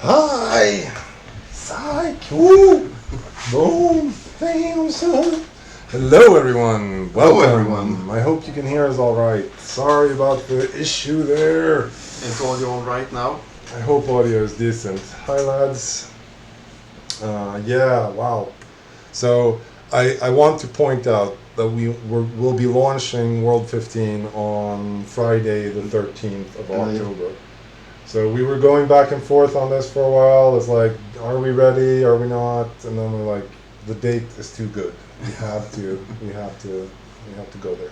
Hi! Psych! Woo! Boom! Bam, son! Hello, everyone. Welcome. Hello, everyone. I hope you can hear us all right. Sorry about the issue there. Is audio all right now? I hope audio is decent. Hi, lads. Yeah, wow. So, I want to point out that we'll be launching World 15 on Friday, the 13th of October. So we were going back and forth on this for a while. It's like, are we ready? Are we not? And then we're like, the date is too good. We have to go there.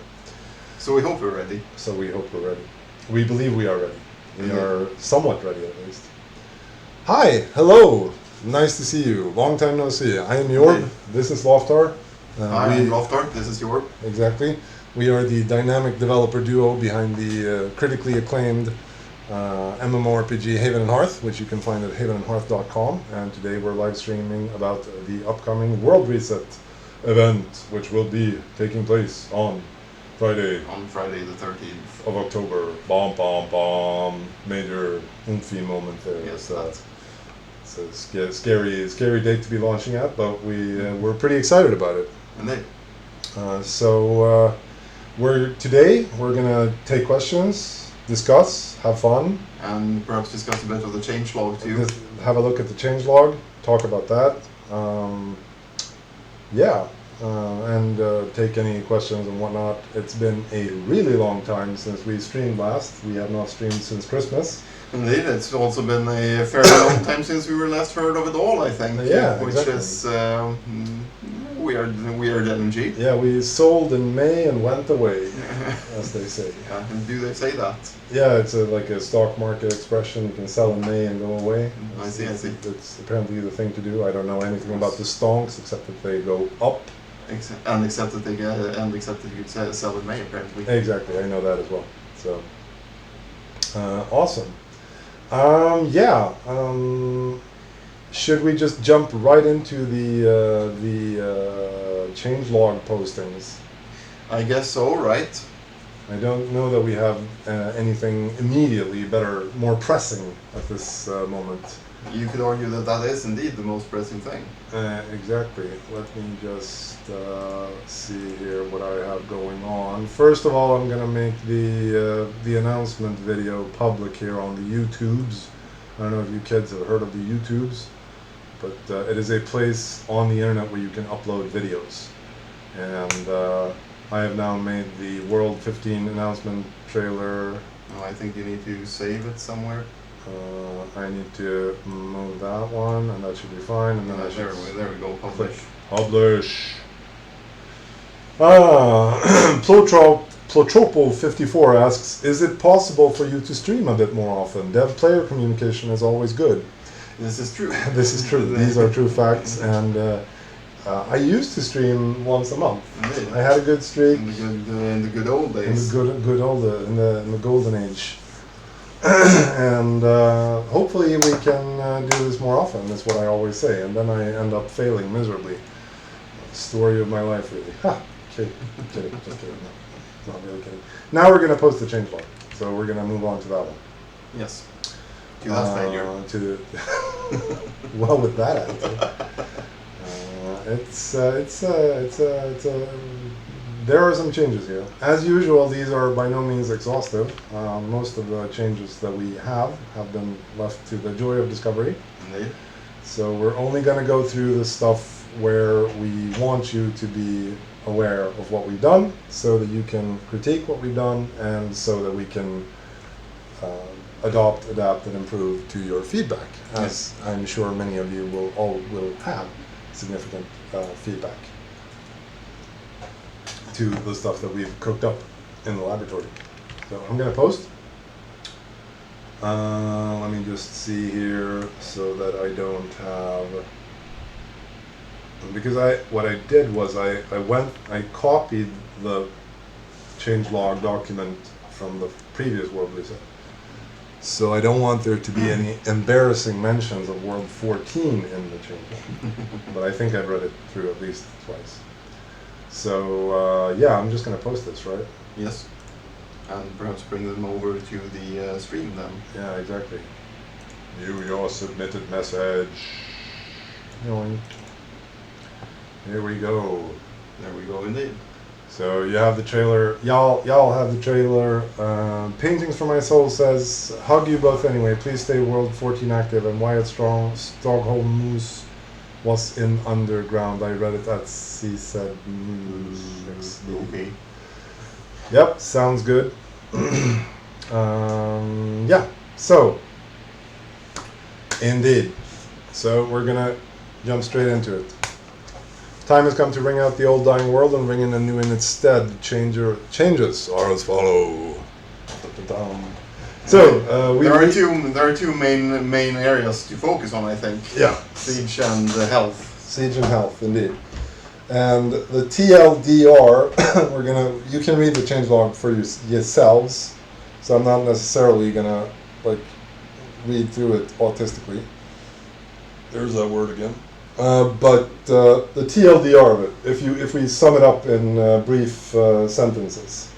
So we hope we're ready. So we hope we're ready. We believe we are ready. We are somewhat ready, at least. Hi, hello. Nice to see you. Long time no see. I am Jorb. Hey. This is Loftar. Hi, I'm Loftar. This is Jorb. Exactly. We are the dynamic developer duo behind the critically acclaimed MMORPG Haven and Hearth, which you can find at havenandhearth.com. And today we're live streaming about the upcoming World Reset event, which will be taking place on Friday. On Friday the 13th. Of October. Bomb, bomb, bomb. Major oomphy moment there. Yes, it's a scary date to be launching at, but we're pretty excited about it. Indeed. Today we're gonna take questions, discuss, have fun, And perhaps discuss a bit of the changelog too. have a look at the changelog, talk about that. And take any questions and whatnot. It's been a really long time since we streamed last. We have not streamed since Christmas. Indeed, it's also been a fairly long time since we were last heard of it all, I think. Yeah, which exactly. is weird energy. Yeah, we sold in May and went away, as they say. And do they say that? Yeah, it's like a stock market expression. You can sell in May and go away. I see. It's apparently the thing to do. I don't know anything about the stonks except that they go up. Except that you could sell in May, apparently. Exactly, I know that as well. So, awesome. Should we just jump right into the changelog postings? I guess so, right? I don't know that we have anything immediately better, more pressing at this moment. You could argue that that is indeed the most pressing thing. Exactly. Let me just see here what I have going on. First of all, I'm gonna make the announcement video public here on the YouTubes. I don't know if you kids have heard of the YouTubes, but it is a place on the internet where you can upload videos. And I have now made the World 15 announcement trailer. Oh, I think you need to save it somewhere. I need to move that one, and that should be fine. And then I should there we go. Publish. Publish. Plotropo54 asks, is it possible for you to stream a bit more often? Dev-player communication is always good. This is true. This is true. These are true facts. And I used to stream once a month. Indeed. I had a good streak. In the good old days. In the golden age. And hopefully we can do this more often. That's what I always say. And then I end up failing miserably. Story of my life, really. Ha! Kidding. Just kidding. No, not really kidding. Now we're going to post the changelog. So we're going to move on to that one. Yes. To that failure. Well, with that attitude. There are some changes here. As usual, these are by no means exhaustive. Most of the changes that we have been left to the joy of discovery. Indeed. So we're only going to go through the stuff where we want you to be aware of what we've done, so that you can critique what we've done, and so that we can adopt, adapt, and improve to your feedback. As I'm sure many of you will have significant feedback to the stuff that we've cooked up in the laboratory. So I'm going to post. Let me just see here so that I don't have... Because what I did was I copied the changelog document from the previous World Reset. So I don't want there to be any embarrassing mentions of World 14 in the changelog. But I think I've read it through at least twice. So I'm just going to post this, right? Yes. And perhaps bring them over to the stream then. Yeah, exactly. View your submitted message. Yoink. Here we go. There we go, indeed. So you have the trailer. Y'all have the trailer. Paintings for My Soul says, hug you both anyway. Please stay World 14 active. And Wyatt Stockholm Moose was in underground. I read it at C said Moose. Okay. Yep, sounds good. Yeah, so indeed. So we're gonna jump straight into it. Time has come to ring out the old dying world and ring in a new in its stead. Changes are as follow. So there are two main areas to focus on, I think. Yeah. Siege and health. Siege and health, indeed. And the TLDR, you can read the changelog for yourselves. So I'm not necessarily gonna read through it autistically. There's that word again. But the TLDR of it, if we sum it up in brief sentences.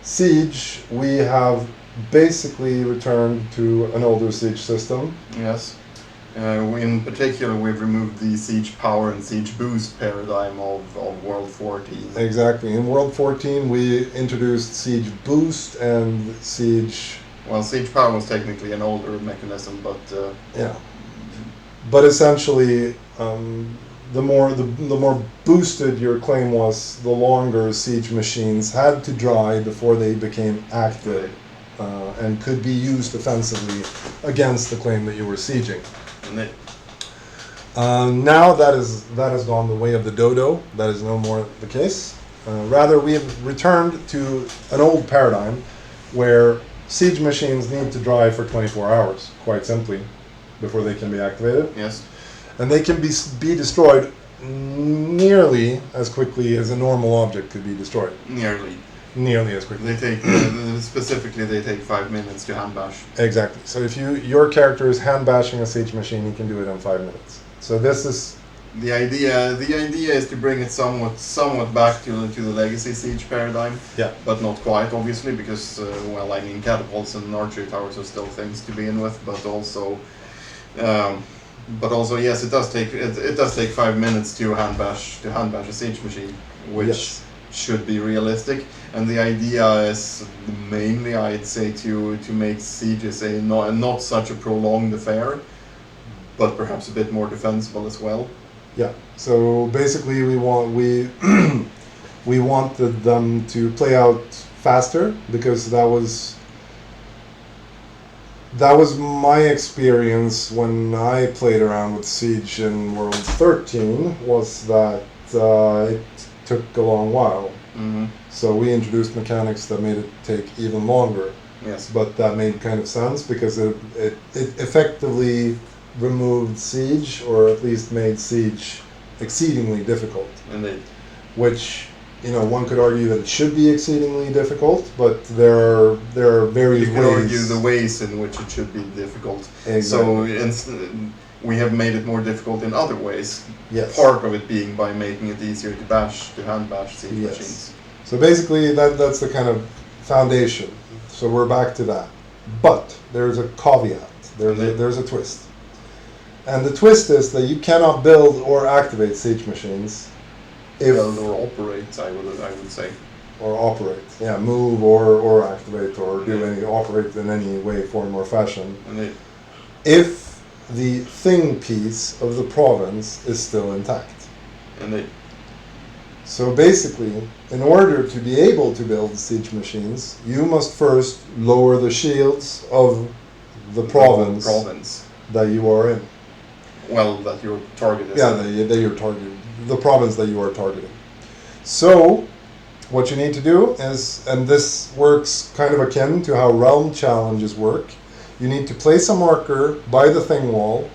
Siege, we have basically returned to an older siege system. Yes. In particular, we've removed the siege power and siege boost paradigm of World 14. Exactly. In World 14, we introduced siege boost and siege. Well, siege power was technically an older mechanism, but yeah. But essentially, the more boosted your claim was, the longer siege machines had to dry before they became active and could be used offensively against the claim that you were sieging. Now that has gone the way of the dodo. That is no more the case. Rather, we have returned to an old paradigm where siege machines need to dry for 24 hours, quite simply, before they can be activated. Yes. And they can be destroyed nearly as quickly as a normal object could be destroyed. Nearly as quickly. They take specifically they take 5 minutes to hand bash. Exactly. So if your character is hand bashing a siege machine, you can do it in 5 minutes. So this is the idea. The idea is to bring it somewhat back to the legacy siege paradigm. Yeah. But not quite, obviously, because catapults and archery towers are still things to begin with. But also, yes, it does take 5 minutes to hand bash a siege machine, which. Yes. Should be realistic, and the idea is mainly, I'd say, to make sieges not such a prolonged affair, but perhaps a bit more defensible as well. Yeah. So basically, we wanted them to play out faster, because that was my experience when I played around with Siege in World 13. Was that it took a long while. Mm-hmm. So we introduced mechanics that made it take even longer. Yes. But that made kind of sense, because it effectively removed siege, or at least made siege exceedingly difficult. Indeed. Which, one could argue that it should be exceedingly difficult, but there are various ways. You could argue the ways in which it should be difficult. Exactly. So we have made it more difficult in other ways. Yes. Part of it being by making it easier to hand bash siege machines. So basically, that's the kind of foundation. So we're back to that. But there's a caveat. There's a twist. And the twist is that you cannot build or activate siege machines Build or operate, I would say. Or operate. Yeah, move or activate or operate in any way, form or fashion. If the thing piece of the province is still intact. So basically, in order to be able to build siege machines, you must first lower the shields of the province that you are in. Well, that your target is. Yeah, that you're targeting. The province that you are targeting. So, what you need to do is, and this works kind of akin to how realm challenges work, you need to place a marker by the thing wall.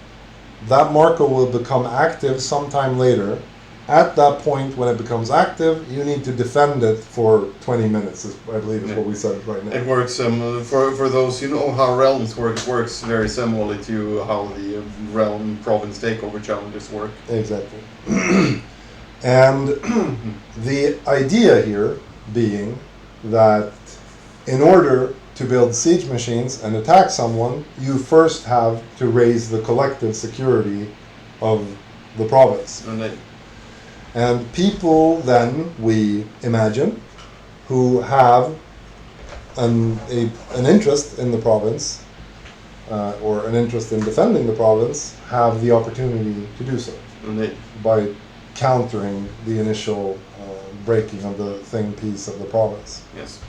That marker will become active sometime later. At that point, when it becomes active, you need to defend it for 20 minutes, I believe is what we said right now. It works, for those who know how realms work, it works very similarly to how the realm province takeover challenges work. Exactly. And the idea here being that in order to build siege machines and attack someone, you first have to raise the collective security of the province. And people then, we imagine, who have an interest in the province, or an interest in defending the province, have the opportunity to do so by countering the initial breaking of the thing piece of the province. Yes.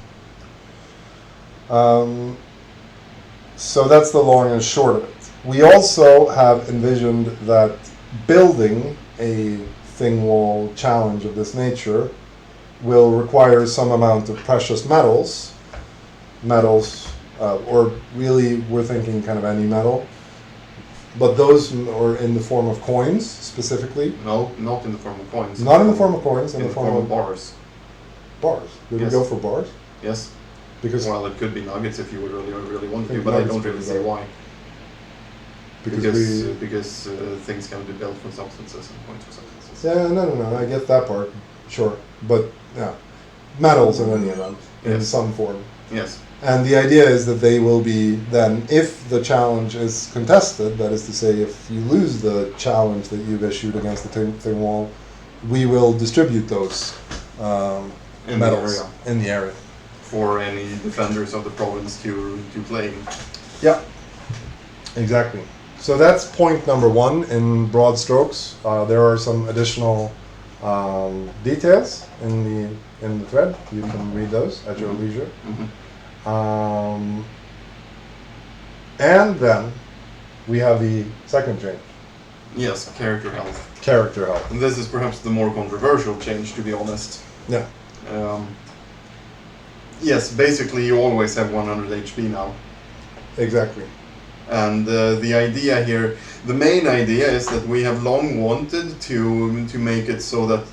So that's the long and short of it. We also have envisioned that building a thing wall challenge of this nature will require some amount of precious metals, or really we're thinking kind of any metal, but those are in the form of coins specifically. No, not in the form of coins. Not in the form of coins, in the form of bars. Bars. Did we go for bars? Yes. Because well, it could be nuggets if you would really want to, but I don't really see why. Because things can be built from substances and coins from substances. Yeah, no, I get that part, sure, but yeah, metals in any event, in some form. Yes. And the idea is that they will be then, if the challenge is contested, that is to say, if you lose the challenge that you've issued against the thing wall, we will distribute those metals in the area for any defenders of the province to claim. Yeah, exactly. So that's point number one in broad strokes. There are some additional details in the thread. You can read those at your leisure. And then we have the second change. Yes, character health. Character health. And this is perhaps the more controversial change, to be honest. Yeah. Yes, basically you always have 100 HP now. Exactly. And the idea here, the main idea is that we have long wanted to make it so that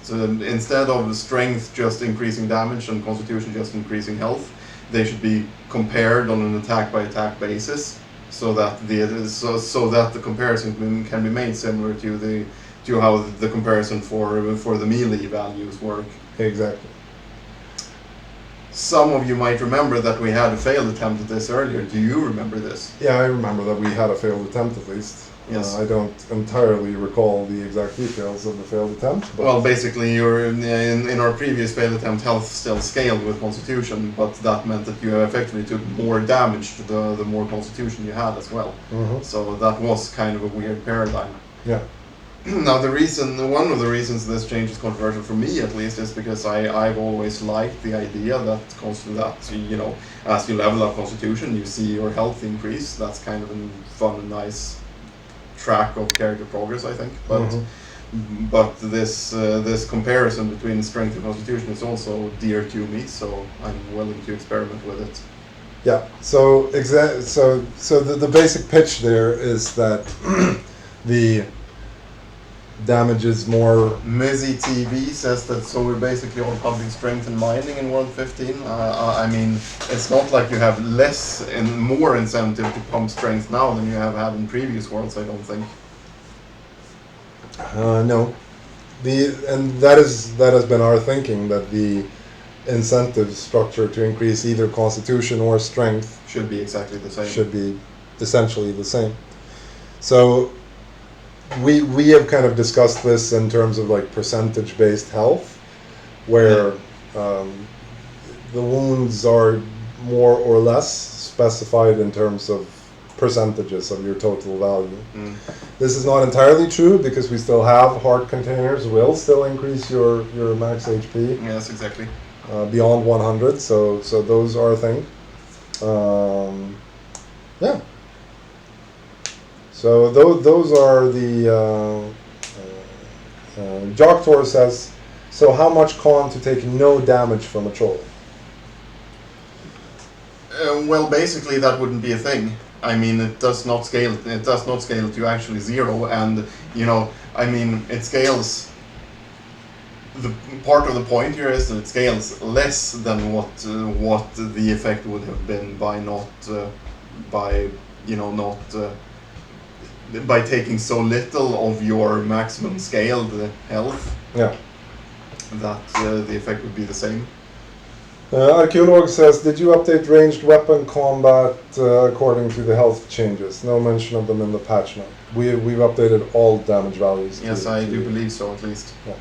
instead of strength just increasing damage and constitution just increasing health, they should be compared on an attack by attack basis, so that the comparison can be made similar to how the comparison for the melee values work. Exactly. Some of you might remember that we had a failed attempt at this earlier. Do you remember this? Yeah, I remember that we had a failed attempt at least. Yes. I don't entirely recall the exact details of the failed attempt. But well, basically, in our previous failed attempt, health still scaled with constitution, but that meant that you effectively took more damage the more constitution you had as well. So that was kind of a weird paradigm. Yeah. Now one of the reasons this change is controversial for me at least is because I've always liked the idea that you know, as you level up constitution you see your health increase. That's kind of a fun and nice track of character progress, I think. But this comparison between strength and constitution is also dear to me, so I'm willing to experiment with it. Yeah. So the basic pitch there is that the damage is more. Mizzy TV says that, so we're basically all pumping strength and mining in World 15. I mean, it's not like you have less and more incentive to pump strength now than you have had in previous worlds, I don't think. No. And that has been our thinking, that the incentive structure to increase either constitution or strength should be exactly the same. Should be essentially the same. So we have kind of discussed this in terms of like percentage-based health, where the wounds are more or less specified in terms of percentages of your total value. This is not entirely true because we still have heart containers will still increase your max HP. Yes, exactly. Beyond 100, so those are a thing. Yeah. So those are the. Joktor says, so how much con to take no damage from a troll? Well, basically that wouldn't be a thing. I mean, it does not scale. It does not scale to actually 0, and you know, I mean, it scales. The part of the point here is that it scales less than what the effect would have been by by taking so little of your maximum scaled health. Yeah. That the effect would be the same. Archaeolog says, did you update ranged weapon combat according to the health changes? No mention of them in the patch note. We've updated all damage values. Yes, I do believe so, at least. Yeah.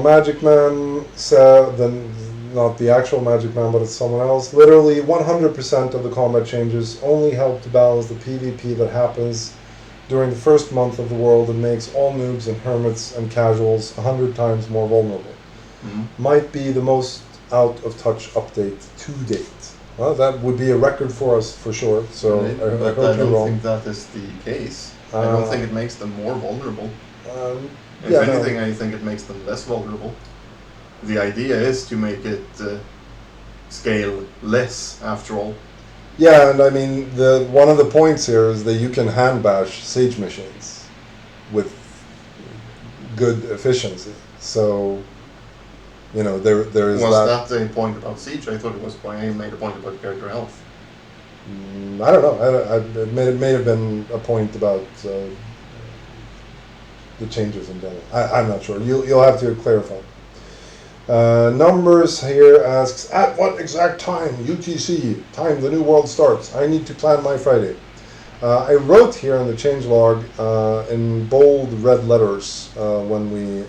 Magic Man said, then not the actual Magic Man, but it's someone else. Literally 100% of the combat changes only help to balance the PvP that happens during the first month of the world and makes all noobs and hermits and casuals 100 times more vulnerable. Might be the most out of touch update to date. Well, that would be a record for us for sure. So But I don't think that is the case. I don't think it makes them more vulnerable. If anything, I think it makes them less vulnerable. The idea is to make it scale less, after all. Yeah, and I mean, one of the points here is that you can hand bash siege machines with good efficiency. So, you know, there is Was that a point about siege? I thought it was why I made a point about character health. I don't know. It may have been a point about the changes in general. I'm not sure. You'll have to clarify. Numbers here asks, at what exact time, UTC, time the new world starts? I need to plan my Friday. I wrote here in the changelog in bold red letters when we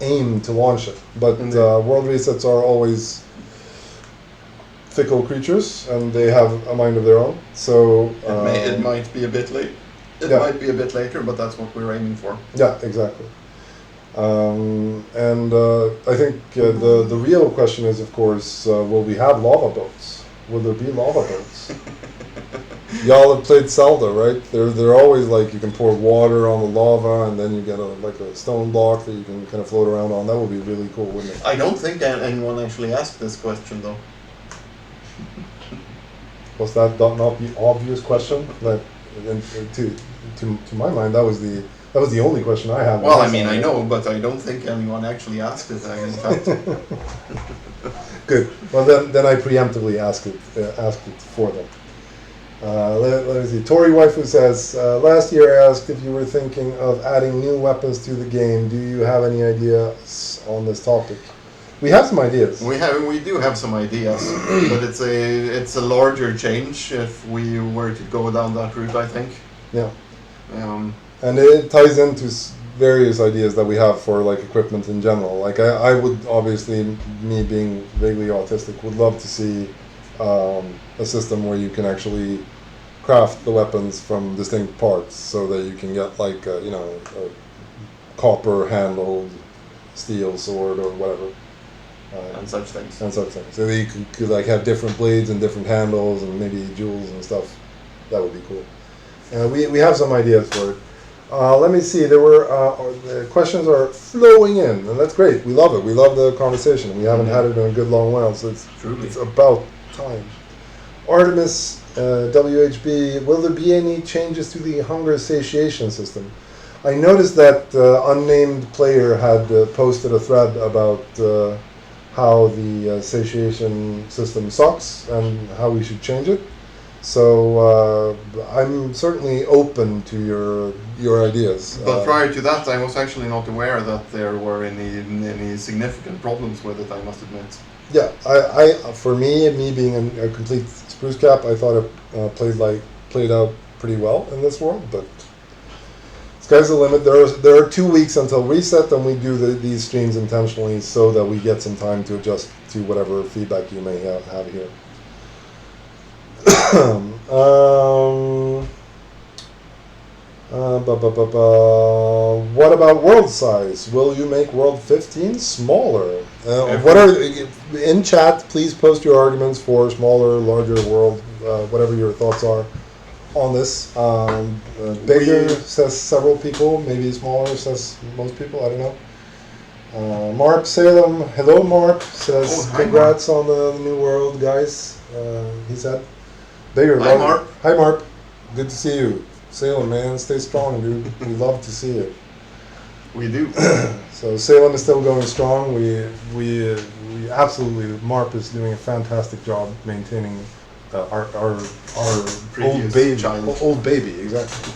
aim to launch it. But world resets are always fickle creatures, and they have a mind of their own. So it might be a bit late. It might be a bit later, but that's what we're aiming for. Yeah, exactly. I think the real question is, of course, will we have lava boats? Will there be lava boats? Y'all have played Zelda, right? They're always like you can pour water on the lava, and then you get a stone block that you can kind of float around on. That would be really cool, wouldn't it? I don't think anyone actually asked this question, though. Was that not the obvious question? That to my mind, that was the only question I had. Well, I mean, I know, but I don't think anyone actually asked it. In fact. Good. Well, then I preemptively asked it for them. Let me see. Tori Waifu says, last year I asked if you were thinking of adding new weapons to the game. Do you have any ideas on this topic? We have some ideas. We do have some ideas, but it's a larger change if we were to go down that route, I think. Yeah. And it ties into various ideas that we have for like equipment in general. Like I would obviously, me being vaguely autistic, would love to see a system where you can actually craft the weapons from distinct parts, so that you can get like a copper handled steel sword or whatever. And such things. So that you could like have different blades and different handles and maybe jewels and stuff. That would be cool. We have some ideas for it. Let me see. There were the questions are flowing in, and that's great. We love it. We love the conversation. We haven't had it in a good long while, so it's about time. Artemis WHB, will there be any changes to the hunger satiation system? I noticed that unnamed player had posted a thread about how the satiation system sucks and how we should change it. So I'm certainly open to your ideas. But prior to that, I was actually not aware that there were any significant problems with it, I must admit. Yeah, I for me being a complete spruce cap, I thought it played out pretty well in this world, but sky's the limit. There are 2 weeks until reset, and we do these streams intentionally so that we get some time to adjust to whatever feedback you may have here. What about world size? Will you make world 15 smaller? What are in chat? Please post your arguments for smaller, larger world. Whatever your thoughts are on this. Bigger says several people. Maybe smaller says most people. I don't know. Mark Salem, hello Mark, says congrats on the new world, guys. He said. Bigger. Hi Mark. Hi Mark. Good to see you. Salem, man, stay strong, dude. We love to see it. We do. So Salem is still going strong. We absolutely. Mark is doing a fantastic job maintaining our old baby. Old baby, exactly.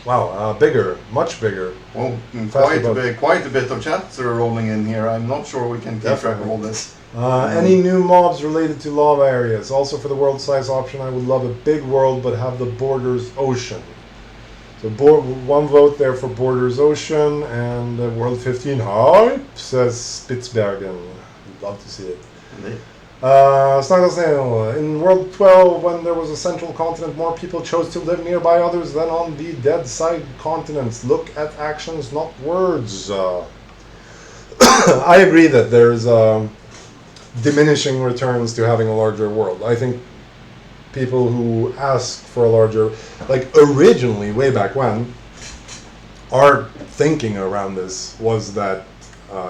Wow, bigger, much bigger. Oh, Faster boat. quite a bit of chat rolling in here. I'm not sure we can keep track of all this. Any new mobs related to lava areas? Also for the world size option, I would love a big world but have the borders ocean. So one vote there for borders ocean, and world 15 hype says Spitsbergen. Love to see it. Indeed. In World 12, when there was a central continent, more people chose to live nearby others than on the dead side continents. Look at actions, not words. I agree that there's diminishing returns to having a larger world. I think people who ask for a larger, like originally, way back when, our thinking around this was that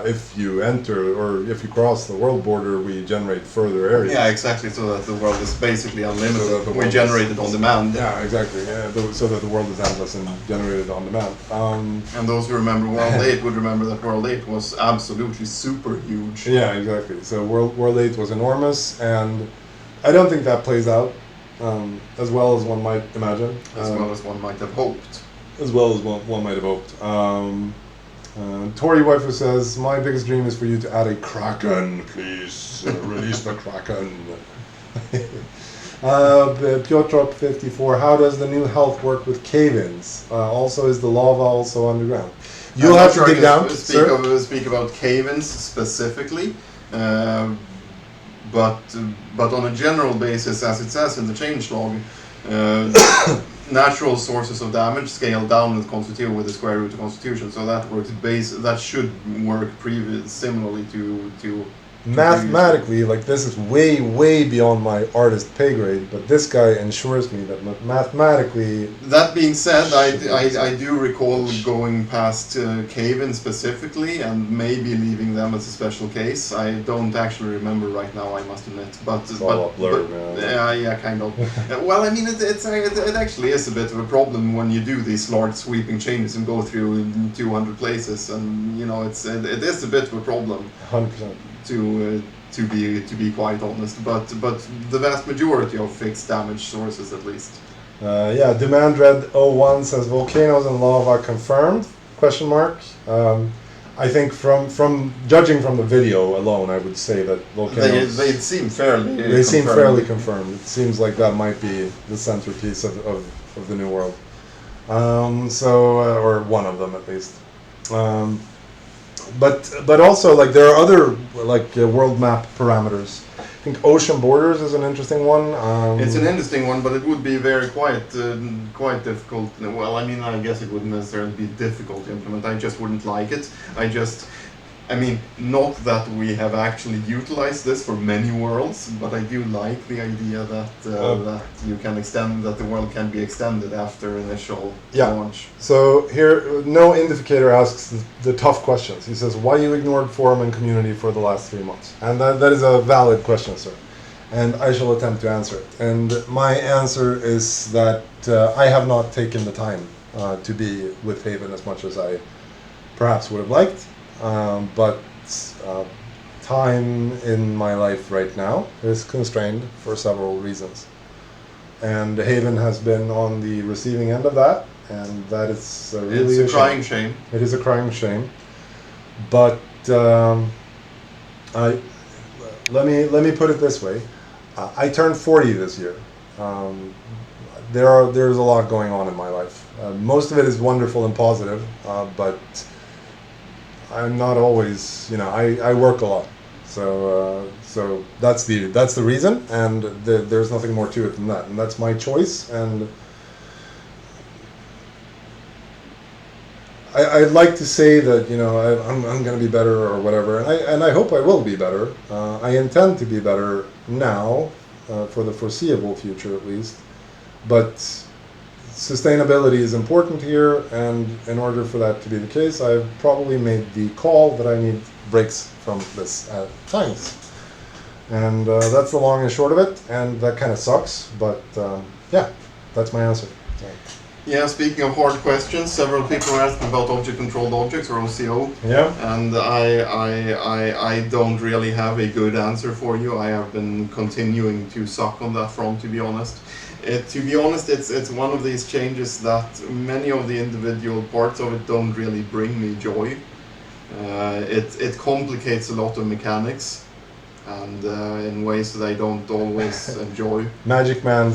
if you enter or if you cross the world border, we generate further areas. Yeah, exactly. So that the world is basically unlimited. So that we generate it on demand. Yeah, exactly. Yeah, so that the world is endless and generated on demand. And those who remember World 8 would remember that World 8 was absolutely super huge. Yeah, exactly. So World 8 was enormous, and I don't think that plays out as well as one might imagine. As well as one might have hoped. As well as one might have hoped. Tori Waifu says, my biggest dream is for you to add a Kraken, please. Release the Kraken. Piotrop 54, how does the new health work with cave-ins? Also, is the lava also underground? You'll have to dig down. Speak about cave-ins specifically, but on a general basis, as it says in the changelog, natural sources of damage scale down with the square root of Constitution. So that works that should work similarly to mathematically, like this is way beyond my artist pay grade, but this guy ensures me that mathematically. That being said, I do recall going past cave-in specifically and maybe leaving them as a special case. I don't actually remember right now, I must admit, but yeah, kind of. Well, I mean, it actually is a bit of a problem when you do these large sweeping changes and go through 200 places, and you know, it is a bit of a problem. 100%. To be quite honest, but the vast majority of fixed damage sources at least. Yeah, Demand Red 01 says volcanoes and lava confirmed? Question mark. I think from judging from the video alone, I would say that volcanoes they seem fairly confirmed. It seems like that might be the centerpiece of the new world. Or one of them at least. But also, like, there are other world map parameters. I think ocean borders is an interesting one. It's an interesting one, but it would be quite difficult. Well, I mean, I guess it wouldn't necessarily be difficult to implement. I just wouldn't like it. I mean, not that we have actually utilized this for many worlds, but I do like the idea that you can that the world can be extended after initial launch. So here, No Indicator asks the tough questions. He says, why you ignored forum and community for the last 3 months? And that is a valid question, sir. And I shall attempt to answer it. And my answer is that I have not taken the time to be with Haven as much as I perhaps would have liked. But time in my life right now is constrained for several reasons. And Haven has been on the receiving end of that, and that is really it's a crying shame. It is a crying shame. But let me put it this way. I turned 40 this year. There's a lot going on in my life. Most of it is wonderful and positive, but I'm not always, I work a lot, so that's the reason, and there's nothing more to it than that, and that's my choice, and I'd like to say that I'm going to be better or whatever, and I hope I will be better. I intend to be better now, for the foreseeable future at least, but sustainability is important here, and in order for that to be the case, I've probably made the call that I need breaks from this at times. And that's the long and short of it, and that kind of sucks, but yeah, that's my answer. Yeah, speaking of hard questions, several people are asking about object-controlled objects, or OCO. Yeah. And I don't really have a good answer for you. I have been continuing to suck on that front, to be honest. To be honest, it's one of these changes that many of the individual parts of it don't really bring me joy. It complicates a lot of mechanics, and in ways that I don't always enjoy. Magic Man,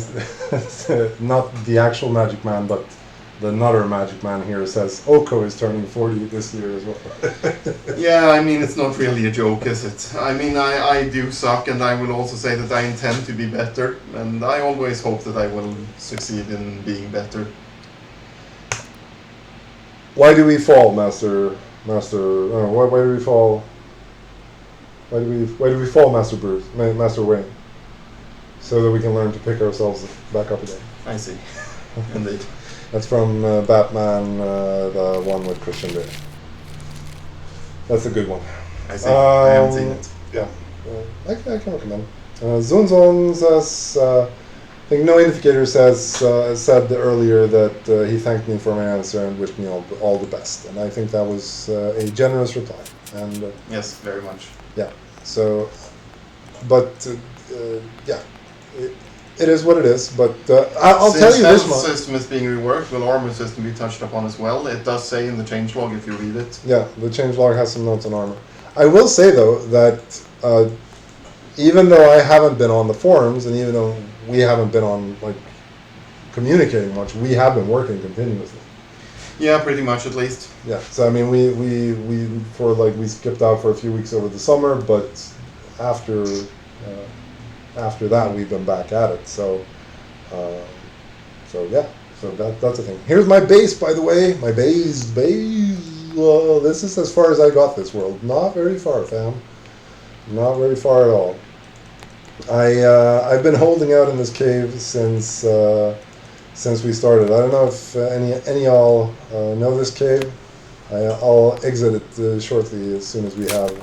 not the actual Magic Man, but the another Magic Man here says Oko is turning 40 this year as well. Yeah, I mean, it's not really a joke, is it? I mean, I do suck, and I will also say that I intend to be better, and I always hope that I will succeed in being better. Why do we fall, Master? Why do we fall? Why do we fall, Master Bruce, Master Wayne? So that we can learn to pick ourselves back up again. I see. Indeed. That's from Batman, the one with Christian Bale. That's a good one. I see. I haven't seen it. Yeah, I can recommend. Zunzon says, I think No Indicator said earlier that he thanked me for my answer and wished me all the best. And I think that was a generous reply. And yes, very much. Yeah. So, but yeah, it is what it is. But I'll tell you this much. Since health system is being reworked, will armor system be touched upon as well? It does say in the changelog if you read it. Yeah, the changelog has some notes on armor. I will say though that even though I haven't been on the forums and even though we haven't been on like communicating much, we have been working continuously. Yeah, pretty much at least. Yeah. So I mean, we skipped out for a few weeks over the summer, but after that we've been back at it. So yeah. So that's the thing. Here's my base, by the way. My base. This is as far as I got this world. Not very far, fam. Not very far at all. I've been holding out in this cave since we started. I don't know if any y'all know this cave. I'll exit it shortly as soon as we have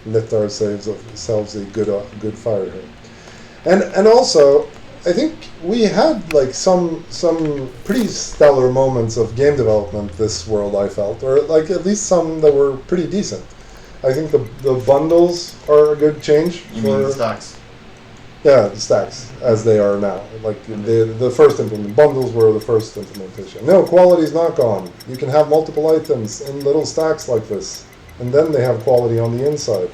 lit ourselves a good fire here. And also, I think we had like some pretty stellar moments of game development this world, I felt, or like at least some that were pretty decent. I think the bundles are a good change. You mean the stacks? Yeah, the stacks as they are now. Like the first bundles were the first implementation. No, quality's not gone. You can have multiple items in little stacks like this, and then they have quality on the inside.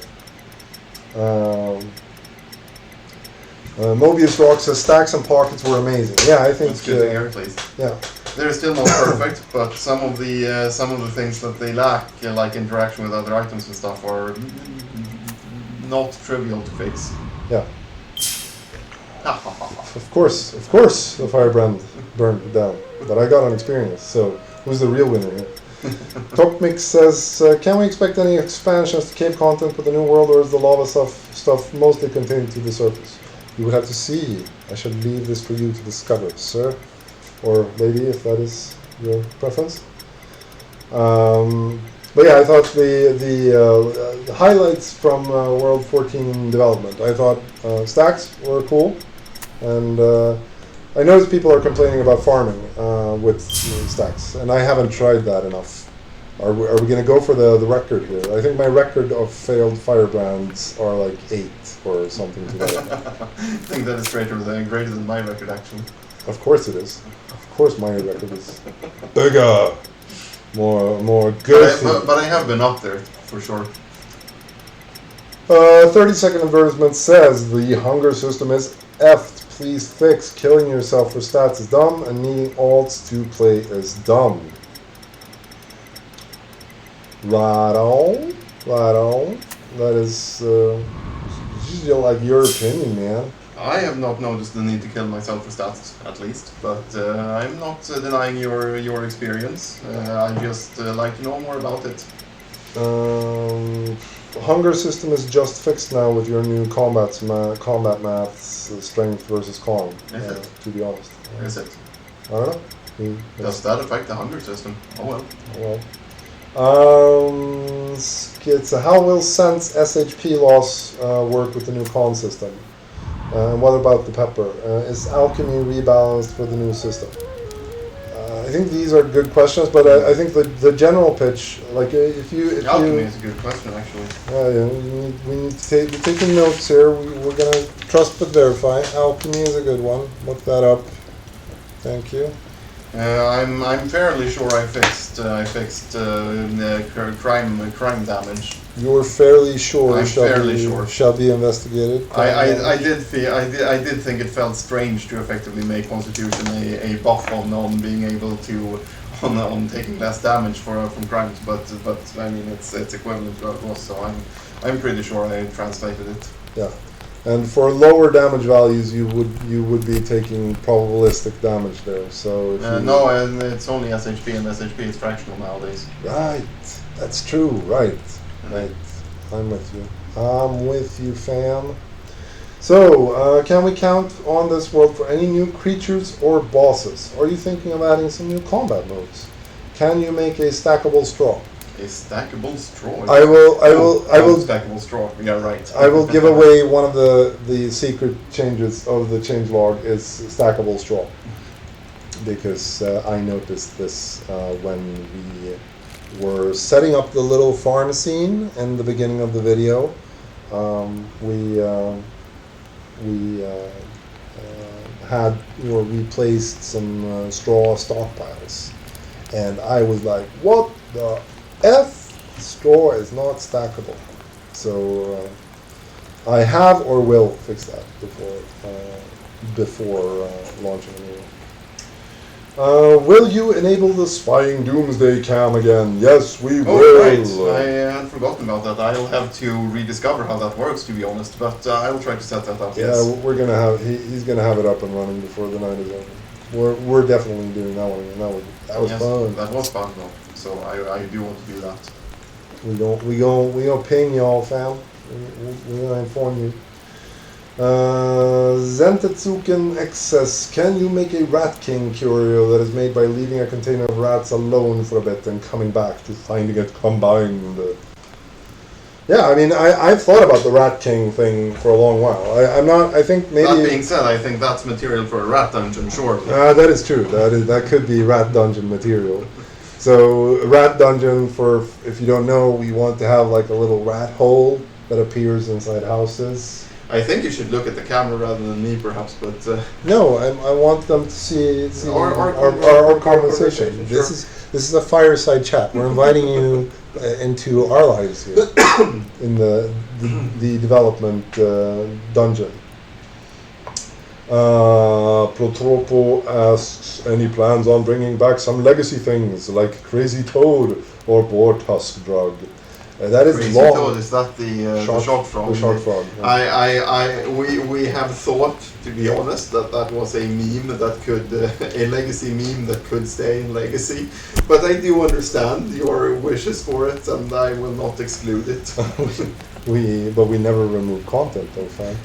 Mobius Rock says stacks and pockets were amazing. Yeah, I think. That's good to hear, at least. Yeah. They're still not perfect, but some of the things that they lack, like interaction with other items and stuff, are not trivial to fix. Yeah. Of course, the fire burned down, but I got an experience. So who's the real winner here? Topmix says, can we expect any expansions to cave content with the new world, or is the lava stuff mostly contained to the surface? You would have to see. I shall leave this for you to discover, sir. Or lady, if that is your preference. But yeah, I thought the highlights from World 14 development. I thought stacks were cool, and I noticed people are complaining about farming with stacks, and I haven't tried that enough. Are we going to go for the record here? I think my record of failed firebrands are like 8 or something to that effect. I think that is greater than my record, actually. Of course it is. Of course my record is bigger, more good. But I have been up there, for sure. 30-second advertisement says the hunger system is effed. Please fix. Killing yourself for stats is dumb, and needing alts to play is dumb. Right on. That is like your opinion, man. I have not noticed the need to kill myself for stats, at least, but I'm not denying your experience. I just like to know more about it. Hunger system is just fixed now with your new combat maths, strength versus con. Is it? To be honest. Is it? I don't know. Does that affect the hunger system? Oh well. How will Sense SHP loss work with the new con system? What about the pepper? Is alchemy rebalanced for the new system? I think these are good questions, but I think the general pitch, like alchemy is a good question, actually. Yeah, we need to taking notes here. We're gonna trust but verify. Alchemy is a good one. Look that up. Thank you. I'm fairly sure I fixed crime damage. You're fairly sure. I'm fairly sure. Shall be investigated. I did think it felt strange to effectively make Constitution a buff on being able to on taking less damage from crimes, but I mean it's equivalent to what it was, so I'm pretty sure I translated it. Yeah. And for lower damage values, you would be taking probabilistic damage there. So if no, and it's only SHP, and SHP is fractional nowadays. Right, that's true. Right. I'm with you. I'm with you, fam. So, can we count on this world for any new creatures or bosses? Are you thinking of adding some new combat modes? Can you make a stackable straw? A stackable straw. I will. Stackable straw. Yeah, right. I will give away one of the secret changes of the changelog is stackable straw, because I noticed this when we were setting up the little farm scene in the beginning of the video. We placed some straw stockpiles, and I was like, "What the F? Straw is not stackable." So I have or will fix that before launching a new one. Will you enable the spying doomsday cam again? Yes, we will. Oh, right. I had forgotten about that. I'll have to rediscover how that works, to be honest, but I will try to set that up, yes. Yeah, we're gonna have, he's gonna have it up and running before the night is over. We're definitely doing that one, and that was fun. That was fun, though. So I do want to do that. We gonna ping y'all, fam. We gonna inform you. Zentetsuken XS, can you make a Rat King curio that is made by leaving a container of rats alone for a bit and coming back to finding it combined? Yeah, I mean, I've thought about the Rat King thing for a long while. I think maybe... That being said, I think that's material for a rat dungeon, sure. That is true. That could be rat dungeon material. So, rat dungeon, for, if you don't know, we want to have like a little rat hole that appears inside houses. I think you should look at the camera rather than me, perhaps, but... No, I want them to see our conversation. Sure. This is a fireside chat. We're inviting you into our lives here in the development dungeon. Protropo asks, any plans on bringing back some legacy things like Crazy Toad or Boar Tusk Drug? That is Crazy long. Toad, is that the shark frog? The shark frog. Yeah. We have thought, to be honest, that was a meme that could, a legacy meme that could stay in legacy. But I do understand your wishes for it, and I will not exclude it. But we never remove content, though, fam.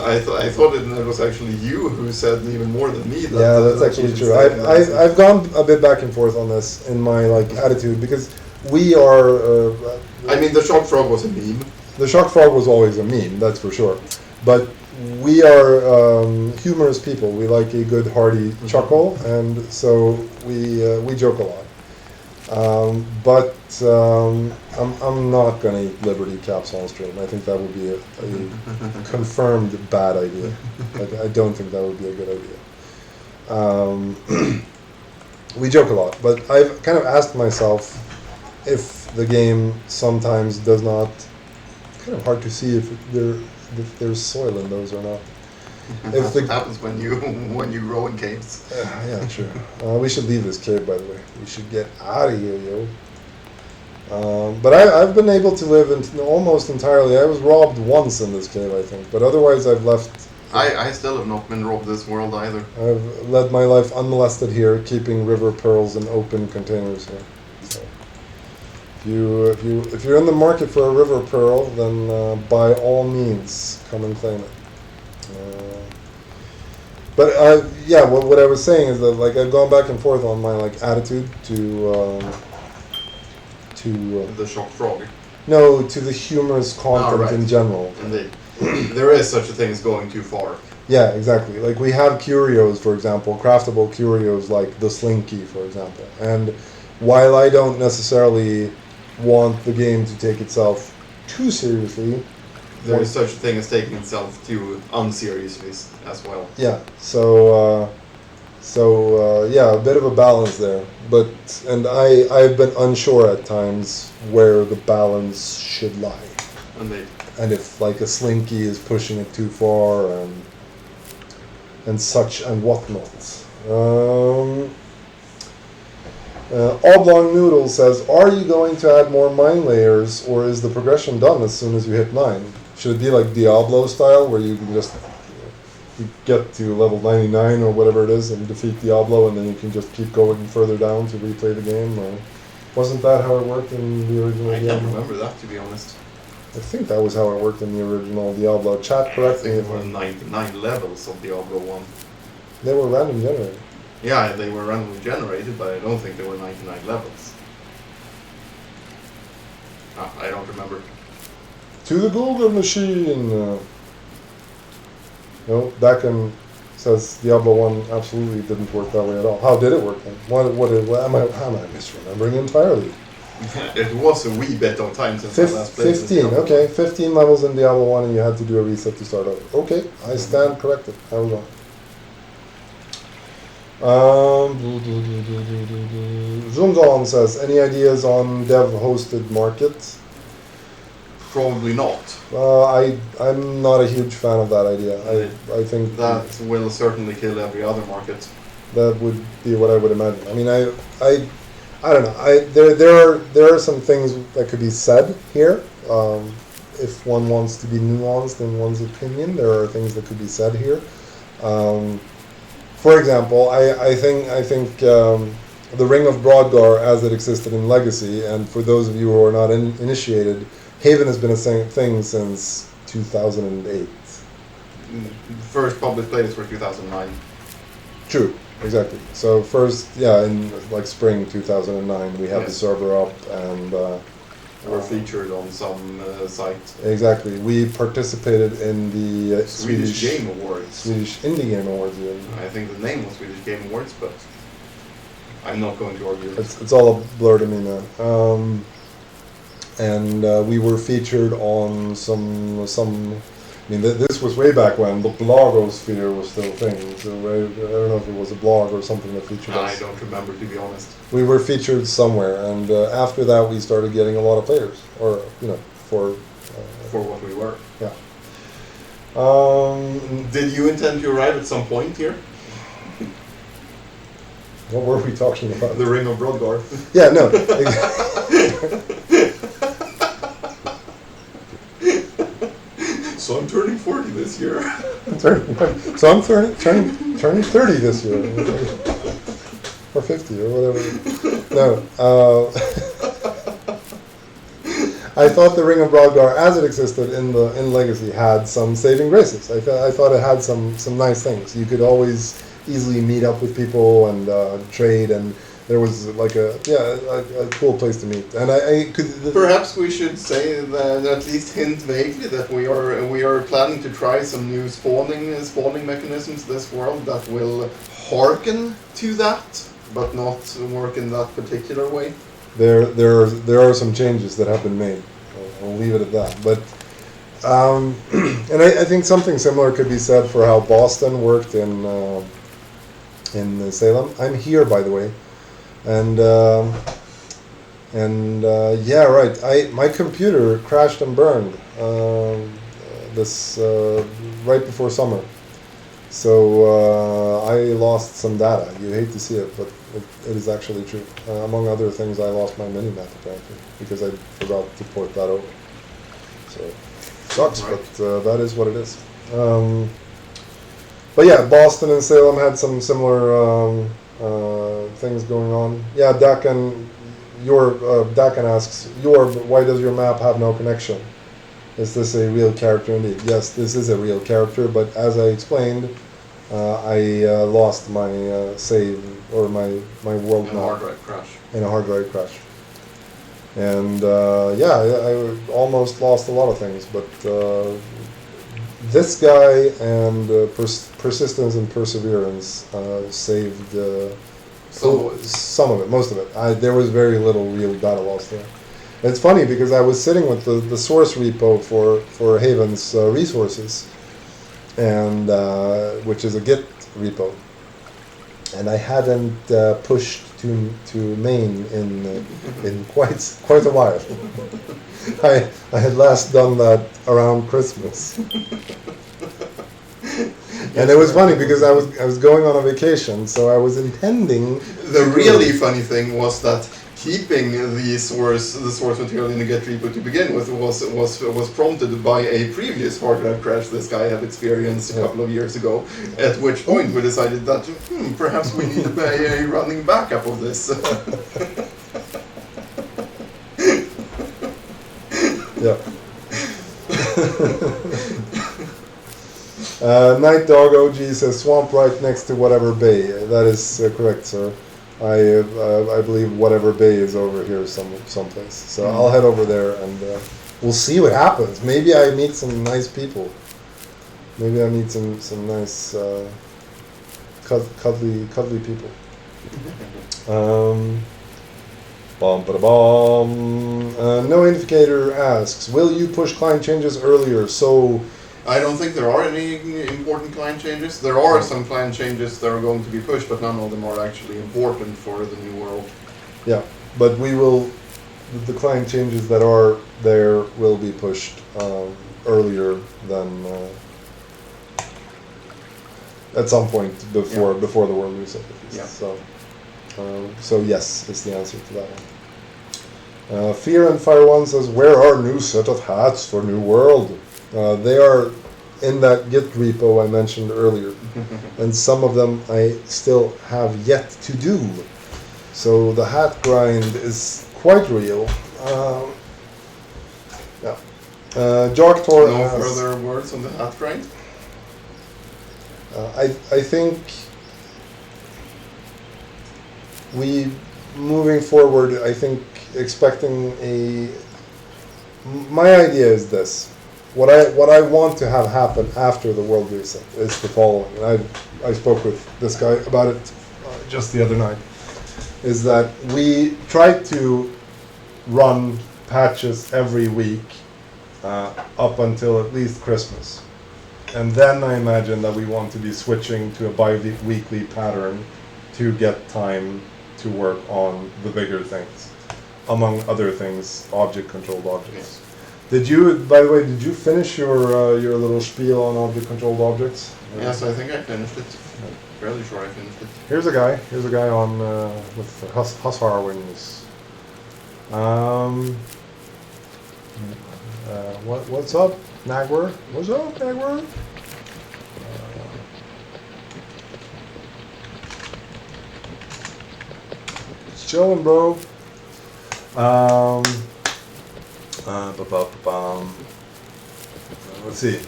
I thought it was actually you who said even more than me. Yeah, that's actually true. I've gone a bit back and forth on this in my attitude, because we are... I mean, the shark frog was a meme. The shark frog was always a meme, that's for sure. But we are humorous people. We like a good hearty chuckle, and so we joke a lot. But I'm not going to eat Liberty Caps on stream. I think that would be a confirmed bad idea. I don't think that would be a good idea. We joke a lot, but I've kind of asked myself if the game sometimes does not, kind of hard to see if there's soil in those or not. That's what happens when you grow in caves. Yeah, true. We should leave this cave, by the way. We should get out of here, yo. But I've been able to live almost entirely. I was robbed once in this cave, I think, but otherwise I've left. I still have not been robbed this world either. I've led my life unmolested here, keeping river pearls in open containers here. So if you're in the market for a river pearl, then by all means come and claim it. But yeah, what I was saying is that I've gone back and forth on my attitude to the shock frog. No, to the humorous content in general. Indeed. There is such a thing as going too far. Yeah, exactly. We have curios, for example, craftable curios like the Slinky, for example. And while I don't necessarily want the game to take itself too seriously, there is such a thing as taking itself too unseriously as well. Yeah. So So yeah, a bit of a balance there, but I've been unsure at times where the balance should lie, Indeed. and if like a slinky is pushing it too far and such and whatnot. Oblong Noodle says, "Are you going to add more mine layers, or is the progression done as soon as you hit 9? Should it be like Diablo style, where you can just you get to level 99 or whatever it is and defeat Diablo, and then you can just keep going further down to replay the game? Or wasn't that how it worked in the original I Diablo? can't remember that, to be honest. I think that was how it worked in the original Diablo. Chat, I correct me think if there were I'm... 99 levels of Diablo 1. They were random generated. Yeah, they were randomly generated, but I don't think there were 99 levels. I don't remember. To the Google machine! No, Dakin says Diablo 1 absolutely didn't work that way at all. How did it work then? What am I misremembering entirely? It was a wee bit of time since I last played. 15, okay. 15 levels in Diablo 1 and you had to do a reset to start over. Okay, I stand corrected. I was wrong. Zunzon says, any ideas on dev-hosted market? Probably not. I'm not a huge fan of that idea. I think That will certainly kill every other market. that would be what I would imagine. I mean, I don't know. There are some things that could be said here. If one wants to be nuanced in one's opinion, there are things that could be said here. For example, I think the Ring of Brodgar as it existed in Legacy, and for those of you who are not initiated, Haven has been a thing since 2008. First public plays were 2009. True, exactly. So first, yeah, in like spring 2009, we had the Yes. server up, and Were featured on some site. exactly, we participated in the Swedish Game Awards. Swedish Indie Game Awards. Yeah. I think the name was Swedish Game Awards, but I'm not going to argue. It's all a blur to me now. And we were featured on some. I mean, this was way back when the blogosphere was still a thing. So I don't know if it was a blog or something that featured us. I don't remember, to be honest. We were featured somewhere, and after that, we started getting a lot of players, or for what we were. yeah. Did you intend to arrive at some point here? What were we talking about? The Ring of Brodgar. Yeah, no. So I'm turning 40 this year. So I'm turning 30 this year, or 50 or whatever. No. I thought the Ring of Brodgar, as it existed in Legacy, had some saving graces. I thought it had some nice things. You could always easily meet up with people and trade, and there was like a cool place to meet. And I could Perhaps we should say that, at least hint vaguely, that we are planning to try some new spawning mechanisms this world that will hearken to that, but not work in that particular way. there are some changes that have been made. I'll leave it at that. But and I think something similar could be said for how Boston worked in Salem. I'm here, by the way, and yeah, right. My computer crashed and burned this right before summer, so I lost some data. You hate to see it, but it is actually true. Among other things, I lost my mini-map apparently because I forgot to port that over. So sucks, Right. but that is what it is. But yeah, Boston and Salem had some similar things going on. Yeah, Dakin asks, why does your map have no connection? Is this a real character indeed? Yes, this is a real character, but as I explained, I lost my save, or my world And map hard drive crash. in a hard drive crash. And yeah, I almost lost a lot of things, but this guy and persistence and perseverance saved some of it, most of it. There was very little real data loss there. It's funny because I was sitting with the source repo for Haven's resources, and which is a Git repo, and I hadn't pushed to main in quite a while. I had last done that around Christmas. And it was funny because I was going on a vacation, so I was intending. The really funny thing was that keeping the source material in the get repo to begin with was prompted by a previous hard drive crash this guy had experienced a couple of years ago. At which point we decided that perhaps we need a running backup of this. Yeah. Night Dog OG says swamp right next to whatever bay. That is correct, sir. I believe whatever bay is over here someplace. So I'll head over there and we'll see what happens. Maybe I meet some nice people. Maybe I meet some nice cuddly people. No Indicator asks, will you push client changes earlier? So I don't think there are any important client changes. There are some client changes that are going to be pushed, but none of them are actually important for the new world. yeah, but we will. The client changes that are there will be pushed earlier than at some point before the world reset. Yeah. So yes is the answer to that one. Fear and Fire One says, where are new set of hats for New World? They are in that Git repo I mentioned earlier, and some of them I still have yet to do. So the hat grind is quite real. Yeah. Jarktor No asks, further words on the hat grind? I think moving forward, I think expecting my idea is this. What I want to have happen after the world reset is the following. And I spoke with this guy about it just the other night. Is that we try to run patches every week up until at least Christmas. And then I imagine that we want to be switching to a bi-weekly pattern to get time to work on the bigger things. Among other things, object-controlled objects. Yes. By the way, did you finish your little spiel on object-controlled objects? Yes, I think I finished it. Fairly sure I finished it. Here's a guy on with Hussar wings. What's up, Nagwer? What's up, Nagwer? Just chilling, bro. Let's see.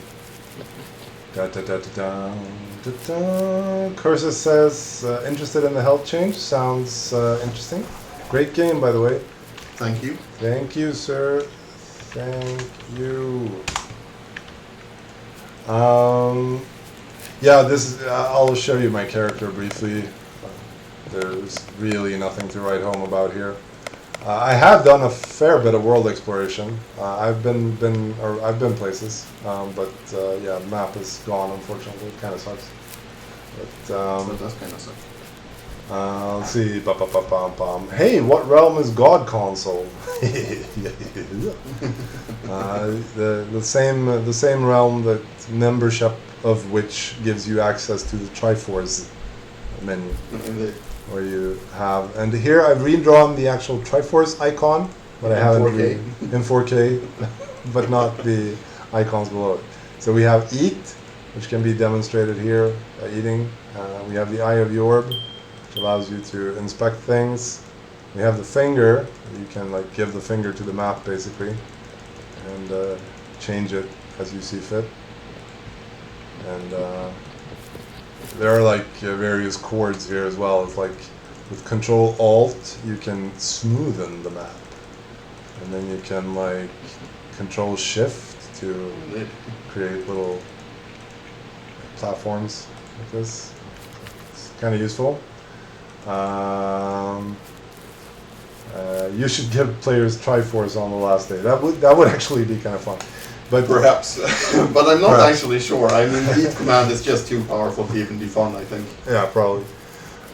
Cursus says, interested in the health change. Sounds interesting. Great game, by the way. Thank you. Thank you, sir. Thank you. Yeah, this is. I'll show you my character briefly. There's really nothing to write home about here. I have done a fair bit of world exploration. I've been places, but yeah, the map is gone. Unfortunately, it kind of sucks. But That does kind of suck. let's see. Hey, what realm is God console? The same realm that membership of which gives you access to the Triforce menu. Where you have, and here I've redrawn the actual Triforce icon, but I haven't 4K. in 4K, but not the icons below it. So we have eat, which can be demonstrated here by eating. We have the Eye of Jorb, which allows you to inspect things. We have the finger. You can like give the finger to the map basically, and change it as you see fit. And there are like various chords here as well. It's like with Control Alt you can smoothen the map, and then you can like Control Shift to create little platforms like this. It's kind of useful. You should give players Triforce on the last day. That would actually be kind of fun. But perhaps, but I'm not Perhaps. actually sure. I mean, each command is just too powerful to even be fun, I think. yeah, probably.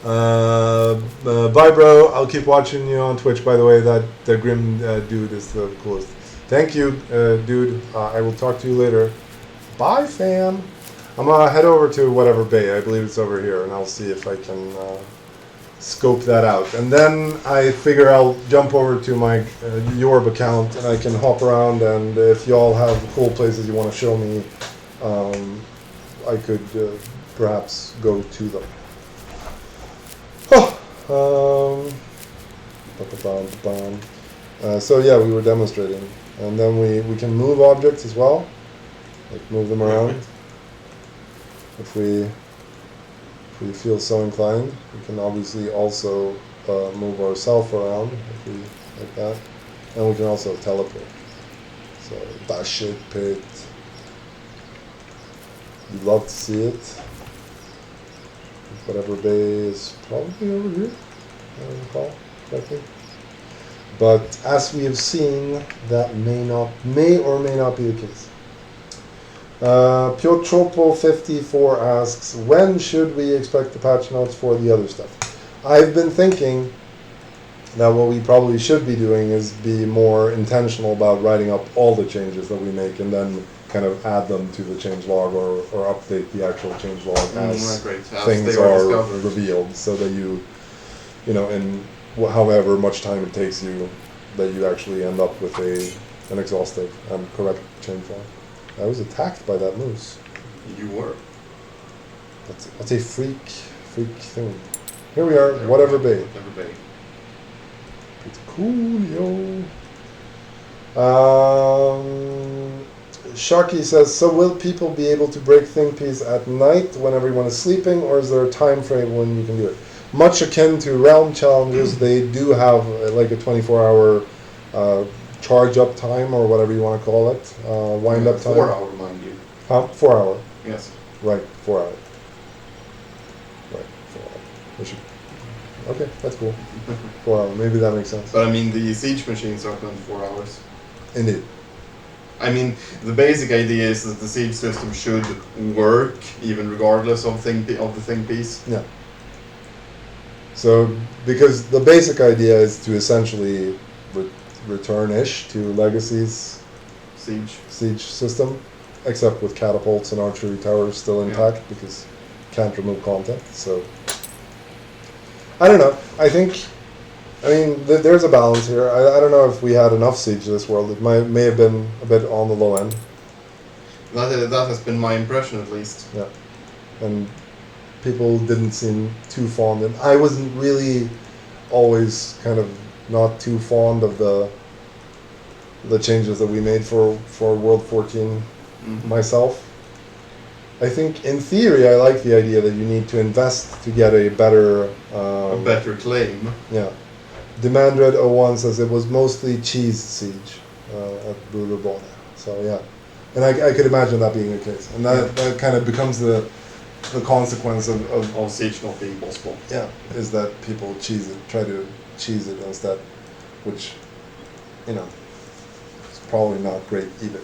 Bye, bro. I'll keep watching you on Twitch. By the way, that the Grim dude is the coolest. Thank you, dude. I will talk to you later. Bye, fam. I'm gonna head over to whatever bay. I believe it's over here, and I'll see if I can scope that out. And then I figure I'll jump over to my Jorb account, and I can hop around. And if y'all have cool places you want to show me, I could perhaps go to them. So yeah, we were demonstrating, and then we can move objects as well, like move them around. If we feel so inclined, we can obviously also move ourselves around if we like that, and we can also teleport. So that shit pit. You'd love to see it. Whatever bay is probably over here, if I recall correctly. But as we have seen, that may or may not be the case. Piotropo54 asks, when should we expect the patch notes for the other stuff? I've been thinking that what we probably should be doing is be more intentional about writing up all the changes that we make and then kind of add them to the change log or update the actual change log as things are revealed, so that you know, in however much time it takes you, that you actually end up with an exhaustive and correct change log. I was attacked by that moose. You were. That's a freak thing. Here we are, whatever bay. Whatever bay. It's cool, yo. Sharky says, so will people be able to break think piece at night when everyone is sleeping, or is there a time frame when you can do it? Much akin to realm challenges, they do have like a 24-hour charge up time, or whatever you want to call it, wind up time. 4 hour, mind you. Huh? 4 hour. Yes. Right, 4 hour. Right, 4 hour. We should. Okay, that's cool. 4 hour, maybe that makes sense. But I mean, the siege machines are 24 hours. Indeed. I mean, the basic idea is that the siege system should work even regardless of the thing piece. Yeah. So, because the basic idea is to essentially return-ish to Legacy's siege system, except with catapults and archery towers still intact, because can't remove content. So, I don't know. I mean, there's a balance here. I don't know if we had enough siege this world. It may have been a bit on the low end. That has been my impression, at least. Yeah, and people didn't seem too fond, and I wasn't really always kind of not too fond of the changes that we made for World 14 myself. I think in theory I like the idea that you need to invest to get a better claim. Yeah. Demandred01 says it was mostly cheese siege at Bullerbone. So yeah, and I could imagine that being the case, and that kind of becomes the consequence of siege not being possible. Yeah, is that people try to cheese it instead, which, you know, is probably not great either.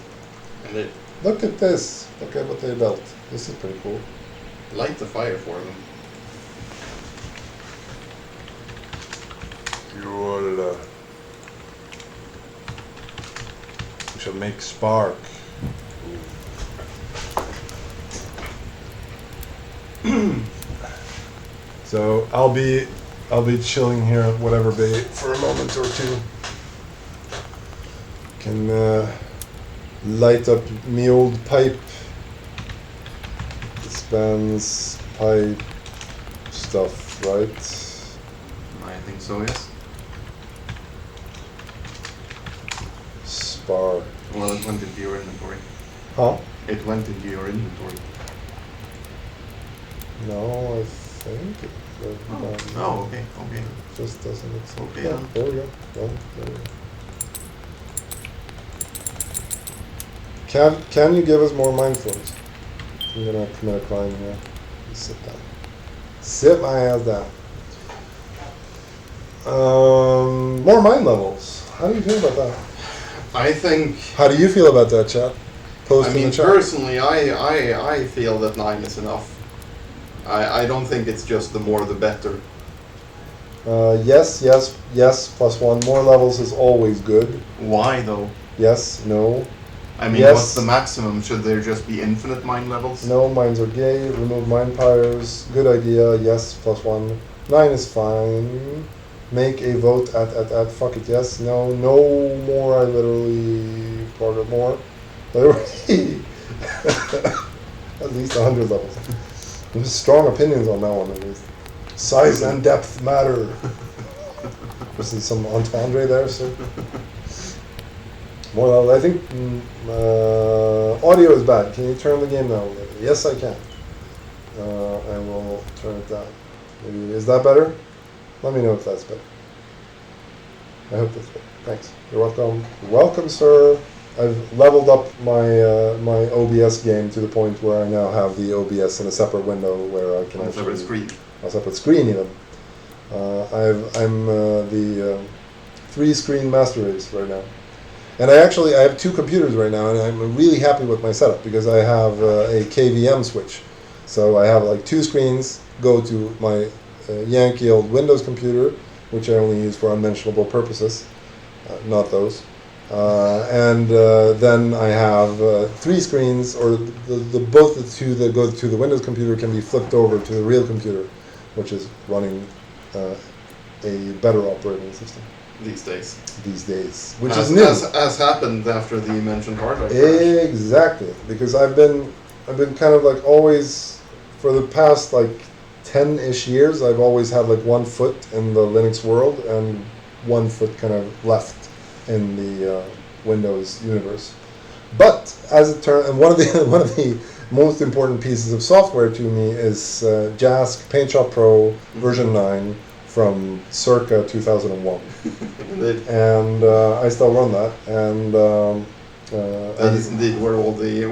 And look at this. Look at what they built. This is pretty cool. Light the fire for them. We shall make spark. So I'll be chilling here at whatever bay for a moment or two. Can light up me old pipe. Dispense pipe stuff, right? I think so, yes. Spark. Well, it went into your inventory. Huh? It went into your inventory. No, I think it. Okay. Just doesn't look so. Okay. Yeah, there we go. Well, there we go. Can you give us more mind flares? I'm gonna commit a crime here. Sit down. Sit my ass down. More mind levels. How do you feel about that? I think. How do you feel about that, chat? Post in the chat. Personally, I feel that 9 is enough. I don't think it's just the more the better. Yes, yes, yes, +1. More levels is always good. Why though? Yes, no. I mean, Yes. what's the maximum? Should there just be infinite mine levels? No, mines are gay. Remove mine pyres. Good idea. Yes, +1. 9 is fine. Make a vote at. Fuck it. Yes. No. No more. I literally part more. Literally. At least 100 levels. There's strong opinions on that one at least. Size and depth matter. This is some entendre there, so. Well, I think audio is bad. Can you turn the game down? Yes, I can. I will turn it down. Maybe, is that better? Let me know if that's better. I hope that's better. Thanks. You're welcome. Welcome, sir. I've leveled up my my OBS game to the point where I now have the OBS in a separate window where I can On a separate screen. A separate screen even. I'm the 3-screen master race right now. And I have 2 computers right now, and I'm really happy with my setup because I have a KVM switch. So I have like 2 screens go to my Yankee old Windows computer, which I only use for unmentionable purposes, not those. And then I have 3 screens, or both the 2 that go to the Windows computer can be flipped over to the real computer, which is running a better operating system. These days. Which is new. As happened after the mentioned hard drive crash. Exactly, because I've been kind of like always, for the past like 10-ish years, I've always had like 1 foot in the Linux world and 1 foot kind of left in the Windows universe. But as it turns, and one of the most important pieces of software to me is JASC PaintShop Pro version 9 from circa 2001. And I still run that, and that is indeed where all the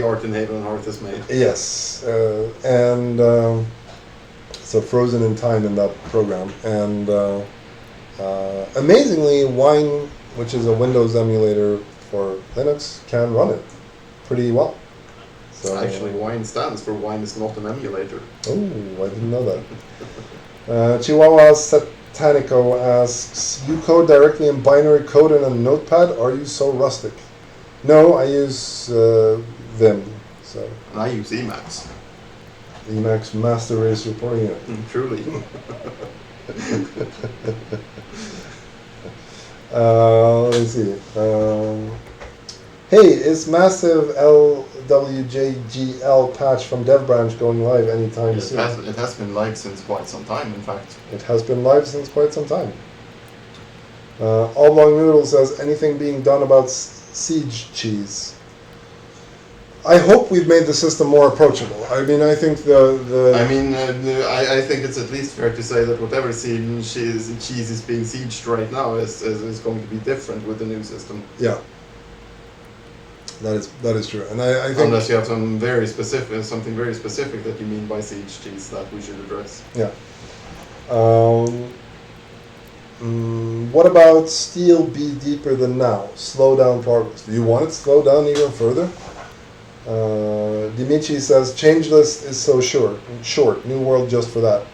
art in Haven and Hearth is made. Yes, and so frozen in time in that program, and amazingly, Wine, which is a Windows emulator for Linux, can run it pretty well. So actually, Wine stands for Wine is not an emulator. Oh, I didn't know that. Chihuahua Satanico asks, you code directly in binary code in a notepad? Are you so rustic? No, I use Vim. So. And I use Emacs. Emacs Master Race Reporting Unit. Truly. Let me see. Hey, is massive LWJGL patch from Dev Branch going live anytime soon? It has been live since quite some time, in fact. It has been live since quite some time. Oblong Noodle says, anything being done about siege cheese? I hope we've made the system more approachable. I mean, I think I think it's at least fair to say that whatever cheese is being sieged right now is going to be different with the new system. Yeah. That is true, and I think unless you have something very specific that you mean by siege cheese that we should address. Yeah. What about steel be deeper than now? Slow down progress. Do you want it to slow down even further? Dimitri says change list is so short. New world just for that.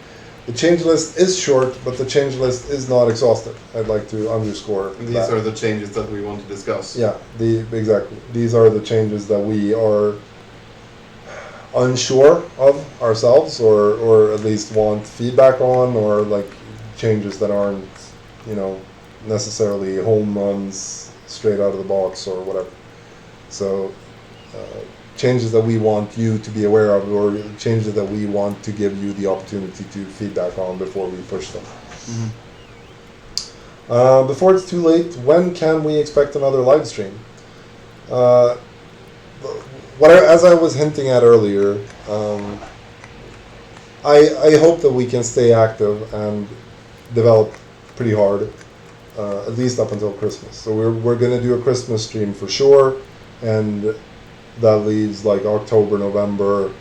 The change list is short, but the change list is not exhaustive. I'd like to underscore These that. are the changes that we want to discuss. Yeah, exactly. These are the changes that we are unsure of ourselves, or at least want feedback on, or like changes that aren't, necessarily home runs straight out of the box or whatever. So changes that we want you to be aware of, or changes that we want to give you the opportunity to feedback on before we push them. Mm-hmm. Before it's too late, when can we expect another live stream? As I was hinting at earlier, I hope that we can stay active and develop pretty hard, at least up until Christmas. So we're going to do a Christmas stream for sure, and that leaves like October, November.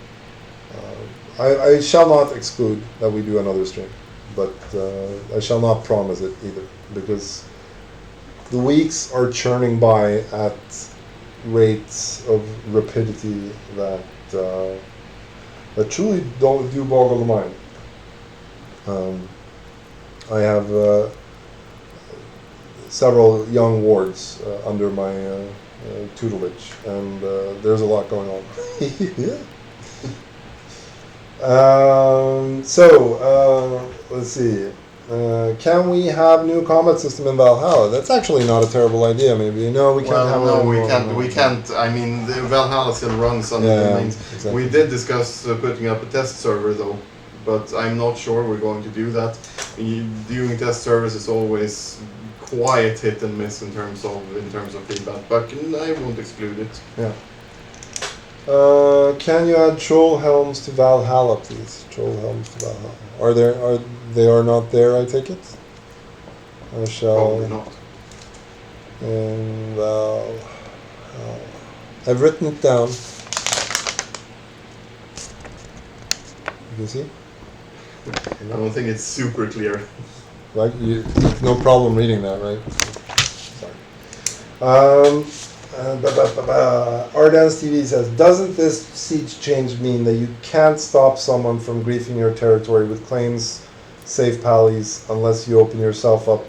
I shall not exclude that we do another stream, but I shall not promise it either, because the weeks are churning by at rates of rapidity that that truly don't do boggle the mind. I have several young wards under my tutelage, and there's a lot going on. Let's see. Can we have new combat system in Valhalla? That's actually not a terrible idea. Maybe no, we can't have. No, we can't. We can't. I mean, the Valhalla still runs on the things. Exactly. We did discuss putting up a test server though, but I'm not sure we're going to do that. Doing test servers is always quite hit and miss in terms of feedback, but I won't exclude it. Yeah. Can you add troll helms to Valhalla, please? Troll helms to Valhalla. They are not there? I take it. I shall. Probably not. In Valhalla. I've written it down. You can see. I don't think it's super clear. Like no problem reading that, right? Sorry. Ardance TV says, doesn't this siege change mean that you can't stop someone from griefing your territory with claims, safe pallies, unless you open yourself up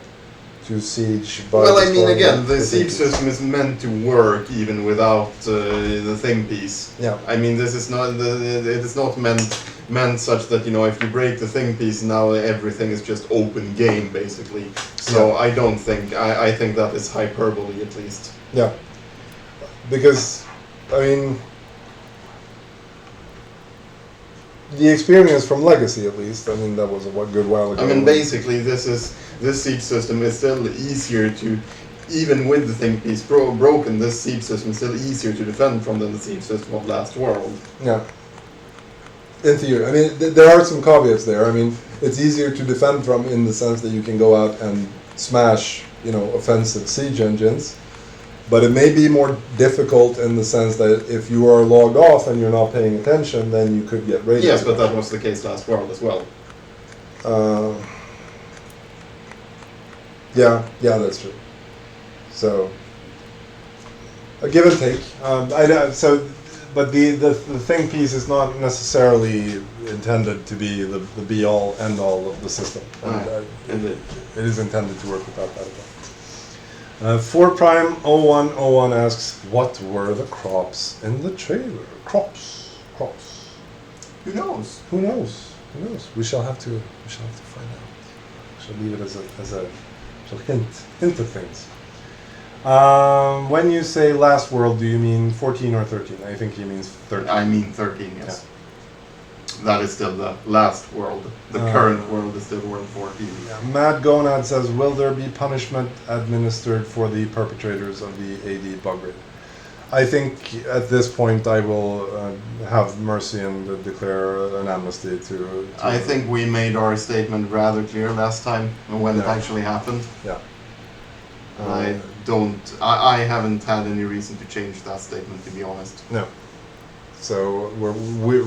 to siege? Well, I mean, again, the siege system is meant to work even without the thing piece. Yeah. I mean, this is not it is not meant such that, you know, if you break the thing piece, now everything is just open game basically. So yeah. I don't think I think that is hyperbole at least. Yeah. Because, I mean, the experience from Legacy, at least, I mean, that was a good while ago. I mean, basically, this siege system is still easier to, even with the thing piece broken, this siege system is still easier to defend from than the siege system of Last World. Yeah. In theory. I mean, there are some caveats there. I mean, it's easier to defend from in the sense that you can go out and smash, you know, offensive siege engines. But it may be more difficult in the sense that if you are logged off and you're not paying attention, then you could get raided. Yes, but that was the case Last World as well. Yeah, that's true. So, a give and take. But the thing piece is not necessarily intended to be the be all end all of the system. It is intended to work without that as well. 4Prime0101 asks, what were the crops in the trailer? Crops. Who knows? Who knows? We shall have to find out. We shall leave it as a hint of things. When you say Last World, do you mean 14 or 13? I think he means 13. I mean 13, yes. Yeah. That is still the Last World. The current world is still World 14. Yeah. Mad Gonad says, will there be punishment administered for the perpetrators of the AD bug raid? I think at this point I will have mercy and declare an amnesty to I think we made our statement rather clear last time when it actually happened. Yeah. I haven't had any reason to change that statement, to be honest. No. So we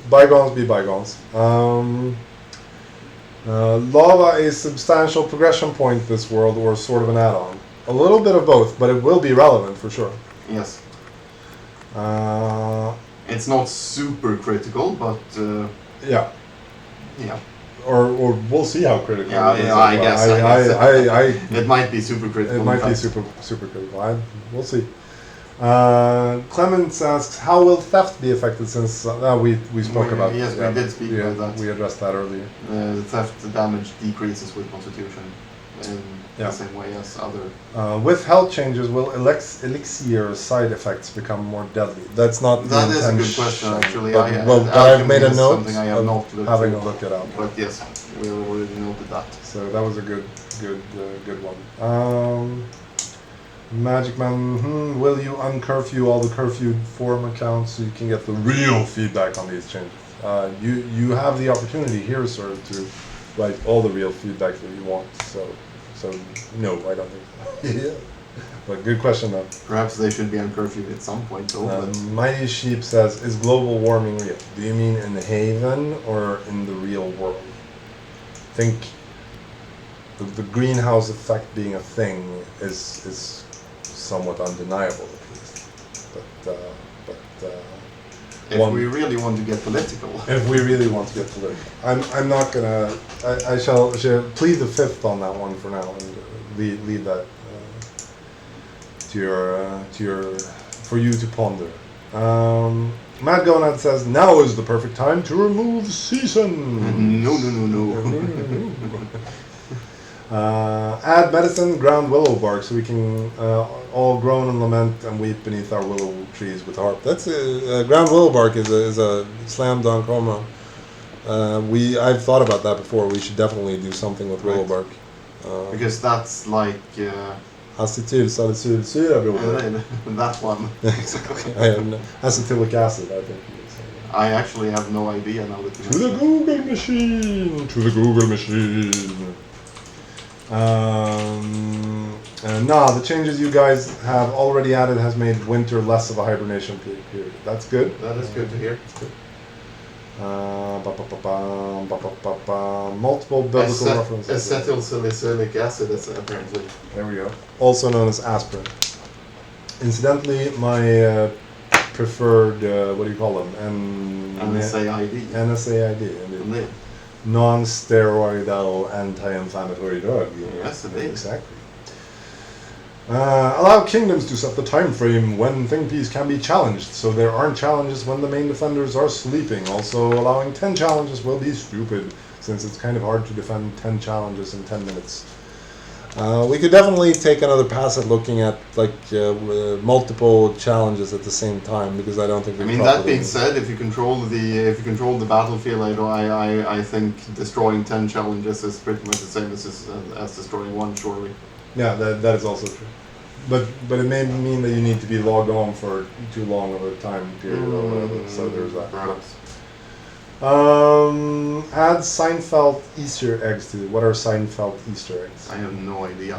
bygones be bygones. Lava a substantial progression point this world, or sort of an add-on? A little bit of both, but it will be relevant for sure. Yes. It's not super critical, but yeah. Or we'll see how critical. Yeah, it is. I guess. It might be super critical. It might be super critical. We'll see. Clemens asks, how will theft be affected since we spoke about it. Yes, we did speak about that. We addressed that earlier. The theft damage decreases with Constitution in the same way as other... with health changes, will elixir side effects become more deadly? That's not the That intention. is a good question, actually. But I've made a note of having a look it up. But yes, we already noted that. So that was a good one. Magic Man, will you uncurfew all the curfewed forum accounts so you can get the real feedback on these changes? You have the opportunity here, sir, to write all the real feedback that you want. So no, I don't think so. Yeah. But good question though. Perhaps they should be uncurfewed at some point though. Mighty Sheep says, is global warming real? Do you mean in the Haven or in the real world? I think the greenhouse effect being a thing is somewhat undeniable, at least. But If one. we really want to get political. If we really want to get political, I'm not gonna. I shall plead the fifth on that one for now, and leave that to your for you to ponder. Matt Gonad says now is the perfect time to remove season. No. Add medicine, ground willow bark, so we can all groan and lament and weep beneath our willow trees with harp. That's ground willow bark is a slam dunk home run. I've thought about that before. We should definitely do something with willow bark. Because that's like Acetylsalicylsyra, bror. that one. Exactly. Acetylic acid, I think. I actually have no idea now that you To the Google machine. To the Google machine. The changes you guys have already added has made winter less of a hibernation period. That's good. That is good to hear. Multiple biblical references. Acetylsalicylic acid is apparently. There we go. Also known as aspirin. Incidentally, my preferred, what do you call them? NSAID. NSAID, indeed. Non-steroidal anti-inflammatory drug. Yes, it is. Exactly. Allow kingdoms to set the time frame when think piece can be challenged, so there aren't challenges when the main defenders are sleeping. Also, allowing 10 challenges will be stupid, since it's kind of hard to defend 10 challenges in 10 minutes. We could definitely take another pass at looking at multiple challenges at the same time, because I don't think. That being said, if you control the battlefield, I think destroying 10 challenges is pretty much the same as destroying one, surely. Yeah, that is also true. But it may mean that you need to be logged on for too long of a time period or whatever. So there's that. Perhaps. Add Seinfeld Easter eggs to it. What are Seinfeld Easter eggs? I have no idea.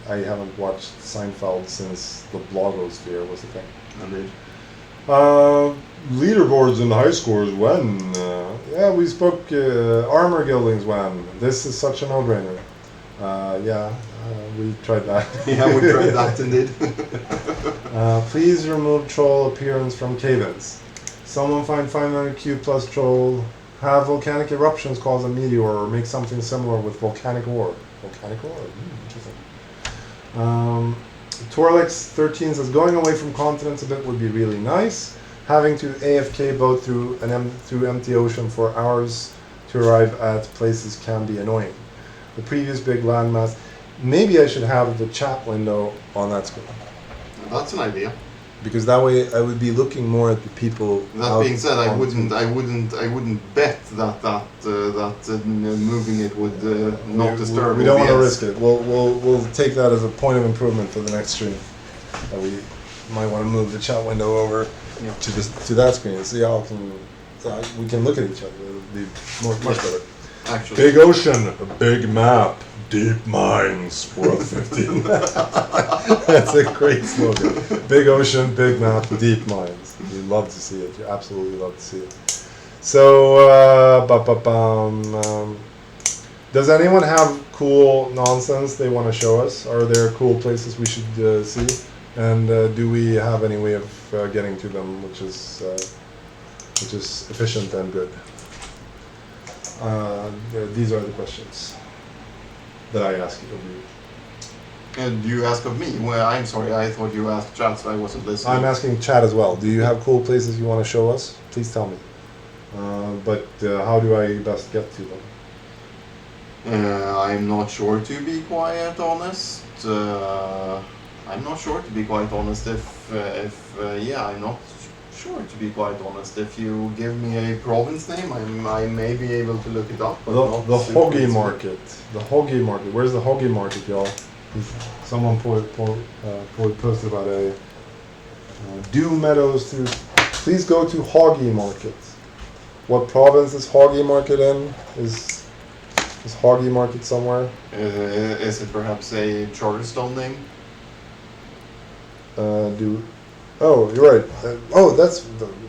I haven't watched Seinfeld since the blogosphere was a thing. Indeed. Leaderboards and high scores when? We spoke armor guildings when. This is such a no-brainer. We tried that. Yeah, we tried that indeed. Please remove troll appearance from cave-ins. Someone find 500 cube plus troll. Have volcanic eruptions cause a meteor or make something similar with volcanic ore. Volcanic ore? Interesting. Torlex13 says going away from continents a bit would be really nice. Having to AFK boat through empty ocean for hours to arrive at places can be annoying. The previous big landmass. Maybe I should have the chat window on that screen. That's an idea. Because that way I would be looking more at the people. That being said, I wouldn't bet that moving it would not disturb. We don't want to risk it. We'll take that as a point of improvement for the next stream. That we might want to move the chat window over to that screen, so y'all can we can look at each other. It'll be much better. Actually, big ocean, a big map, deep mines, World 15. That's a great slogan. Big ocean, big map, deep mines. You love to see it. You absolutely love to see it. So, does anyone have cool nonsense they want to show us? Are there cool places we should see? And do we have any way of getting to them, which is efficient and good? These are the questions that I ask of you. And you ask of me? Well, I'm sorry, I thought you asked chat, so I wasn't listening. I'm asking chat as well. Do you have cool places you want to show us? Please tell me. But how do I best get to them? I'm not sure, to be quite honest. I'm not sure, to be quite honest. I'm not sure, to be quite honest. If you give me a province name, I may be able to look it up. But the Hoggy Market. The Hoggy Market. Where's the Hoggy Market, y'all? Someone posted about a Dew Meadows through. Please go to Hoggy Market. What province is Hoggy Market in? Is Hoggy Market somewhere? Is it perhaps a Charterstone name? Oh, you're right. That's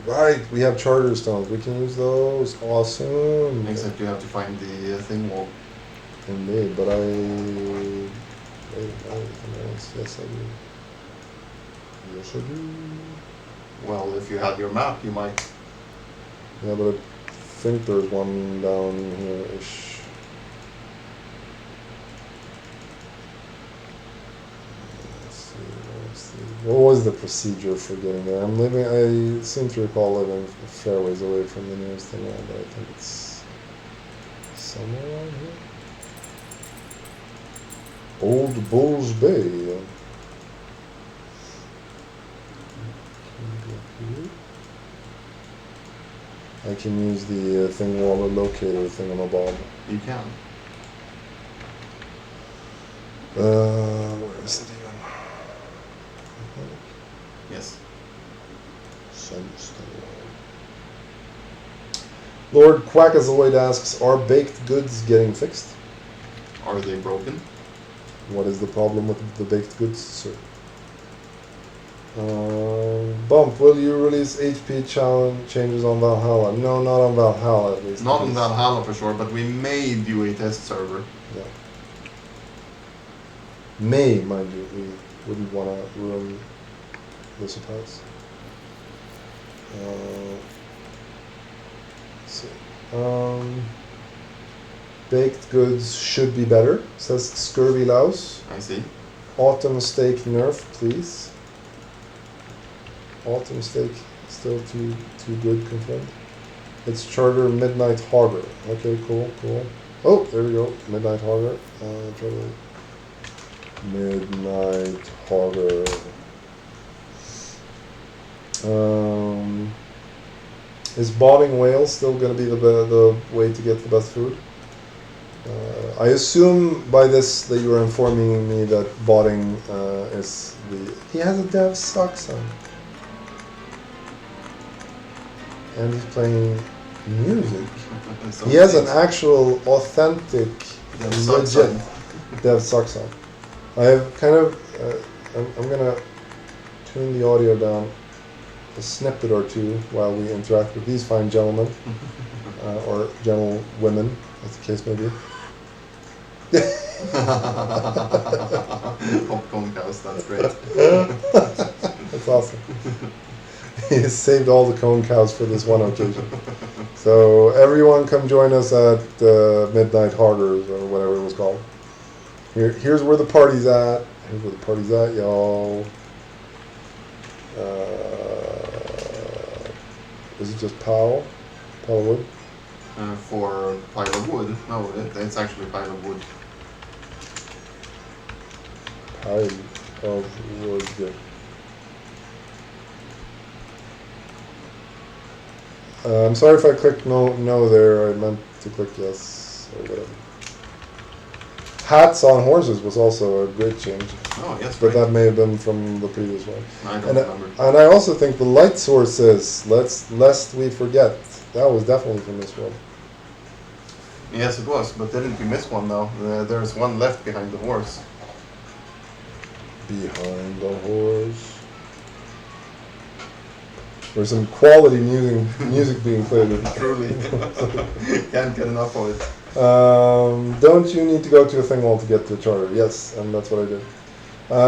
right. We have charter stones. We can use those. Awesome. Except you have to find the thing wall. Indeed, but yes, I do. Yes, I do. Well, if you had your map, you might Yeah, but I think there's one down here-ish. What was the procedure for getting there? I seem to recall living a fair ways away from the nearest thing around, but I think it's somewhere around here. Old Bulls Bay. I can use the Thingwaller locator thingamabob. You can. Where is it even? Yes. Lord Quackazoid asks, are baked goods getting fixed? Are they broken? What is the problem with the baked goods, sir? Bump, will you release HP challenge changes on Valhalla? No, not on Valhalla at least. Not on Valhalla for sure, but we may do a test server. Yeah. May, mind you. We wouldn't want to ruin the surprise. Let's see. Baked goods should be better, says Scurvy Louse. I see. Autumn steak nerf, please. Autumn steak still too good, confirmed. It's Charter Midnight Hogger. Okay, cool. Oh, there we go. Midnight Hogger. Charter Midnight Hogger. Is bobbing whales still going to be the way to get the best food? I assume by this that you are informing me that botting is the... He has a dev socks on. And he's playing music. He has an actual, authentic, legit dev socks on. I have kind of... I'm going to tune the audio down a snippet or two while we interact with these fine gentlemen. Or gentlewomen, as the case may be. Popcorn cows, that's great. That's awesome. He saved all the cone cows for this one occasion. So everyone come join us at Midnight Hoggers or whatever it was called. Here's where the party's at. Here's where the party's at, y'all. Is it just Pile of wood? For pile of wood? No, it's actually pile of wood. Pile of wood. I'm sorry if I clicked no there. I meant to click yes or whatever. Hats on horses was also a great change. Oh, yes, but that may have been from the previous one. I don't remember. And I also think the light sources, lest we forget, that was definitely from this one. Yes, it was, but didn't we miss one though? There's one left behind the horse. Behind the horse. There's some quality music being played. Truly. Can't get enough of it. Don't you need to go to a thing wall to get to a charter? Yes, and that's what I did.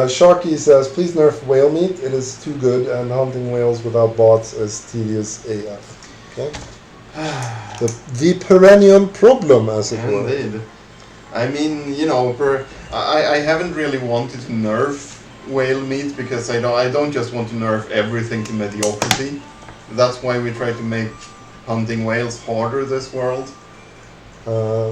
Sharky says, please nerf whale meat. It is too good, and hunting whales without bots is tedious AF. Okay? the perennial problem, as it were. Indeed. I mean, you know, I haven't really wanted to nerf whale meat because I don't just want to nerf everything to mediocrity. That's why we try to make hunting whales harder this world.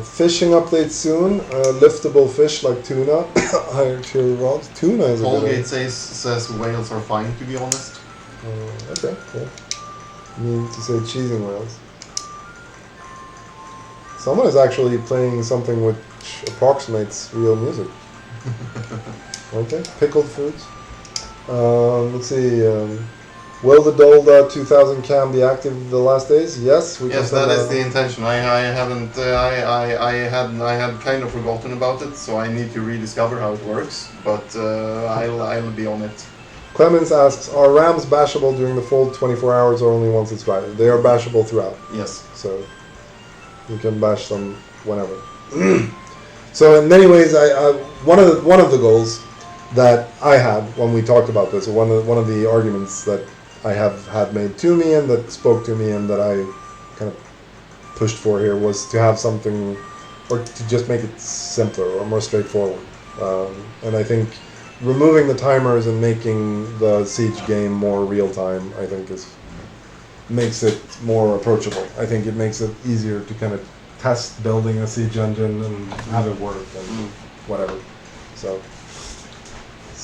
Fishing update soon. Liftable fish like tuna. Higher tier rods. Tuna is a good Colgate says whales are fine, to be honest. Okay, cool. You mean to say cheesing whales. Someone is actually playing something which approximates real music. Okay, pickled foods. Let's see. Will the Dolda 2000 cam be active the last days? Yes. Yes, that is the intention. I haven't. I had kind of forgotten about it, so I need to rediscover how it works. But I'll be on it. Clemens asks, are rams bashable during the full 24 hours or only once it's righted? They are bashable throughout. Yes. So you can bash them whenever. So in many ways, one of the goals that I had when we talked about this, or one of the arguments that I have had made to me and that spoke to me and that I kind of pushed for here was to have something, or to just make it simpler or more straightforward. And I think removing the timers and making the Siege game more real time, I think makes it more approachable. I think it makes it easier to kind of test building a Siege engine and have it work and whatever. So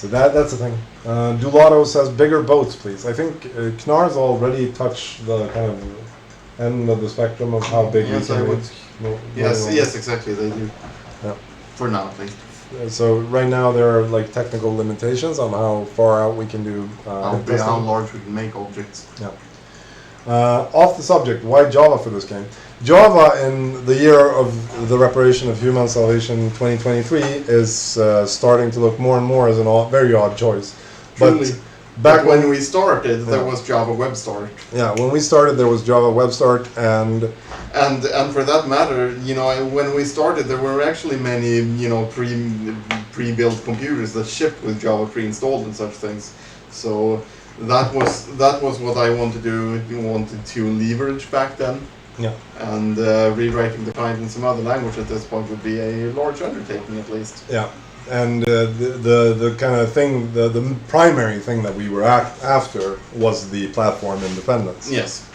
that's the thing. Dulato says bigger boats, please. I think Knar's already touched the kind of end of the spectrum of how big Yes, we I can would. make. Yes, exactly. They do. Yeah. For now, at least. So right now there are like technical limitations on how far out we can do How testing. large we can make objects. Yeah. Off the subject, why Java for this game? Java in the year of the reparation of human salvation 2023 is starting to look more and more as a very odd choice. Truly. But back when we started, there Yeah. was Java Web Start. Yeah, when we started there was Java Web Start and And for that matter, when we started, there were actually many, pre-built computers that shipped with Java pre-installed and such things. So that was what I wanted to leverage back then. yeah. And rewriting the client in some other language at this point would be a large undertaking, at least. Yeah, and the kind of thing, the primary thing that we were after was the platform independence. Yes.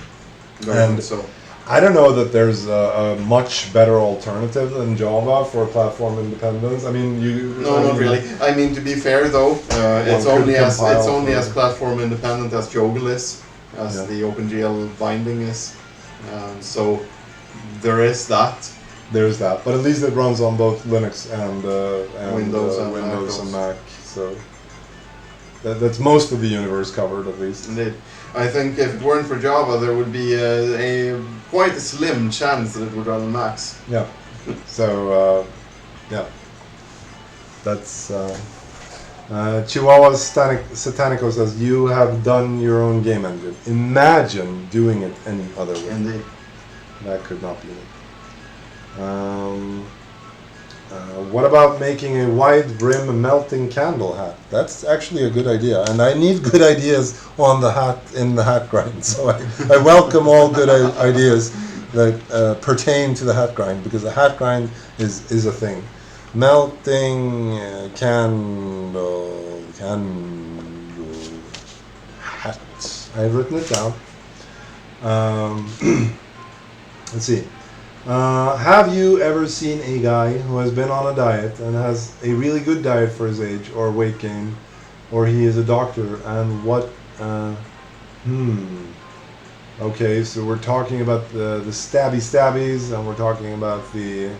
And so. I don't know that there's a much better alternative than Java for platform independence. I mean, No, not really. I mean, to be fair though, it's could only compile as platform independent as Joggle is, as Yeah. the OpenGL binding is. So there is that. There's that, but at least it runs on both Linux and Windows and Mac. So that's most of the universe covered, at least. Indeed. I think if it weren't for Java, there would be quite a slim chance that it would run on Macs. Yeah. So yeah, that's. Chihuahua Satanico says you have done your own game engine. Imagine doing it any other way. Indeed. That could not be it. What about making a wide brim melting candle hat? That's actually a good idea, and I need good ideas on the hat in the hat grind. So I welcome all good ideas that pertain to the hat grind, because the hat grind is a thing. Melting candle hat. I've written it down. Let's see. Have you ever seen a guy who has been on a diet and has a really good diet for his age, or weight gain, or he is a doctor, and what? Okay, so we're talking about the stabbies, and we're talking about the.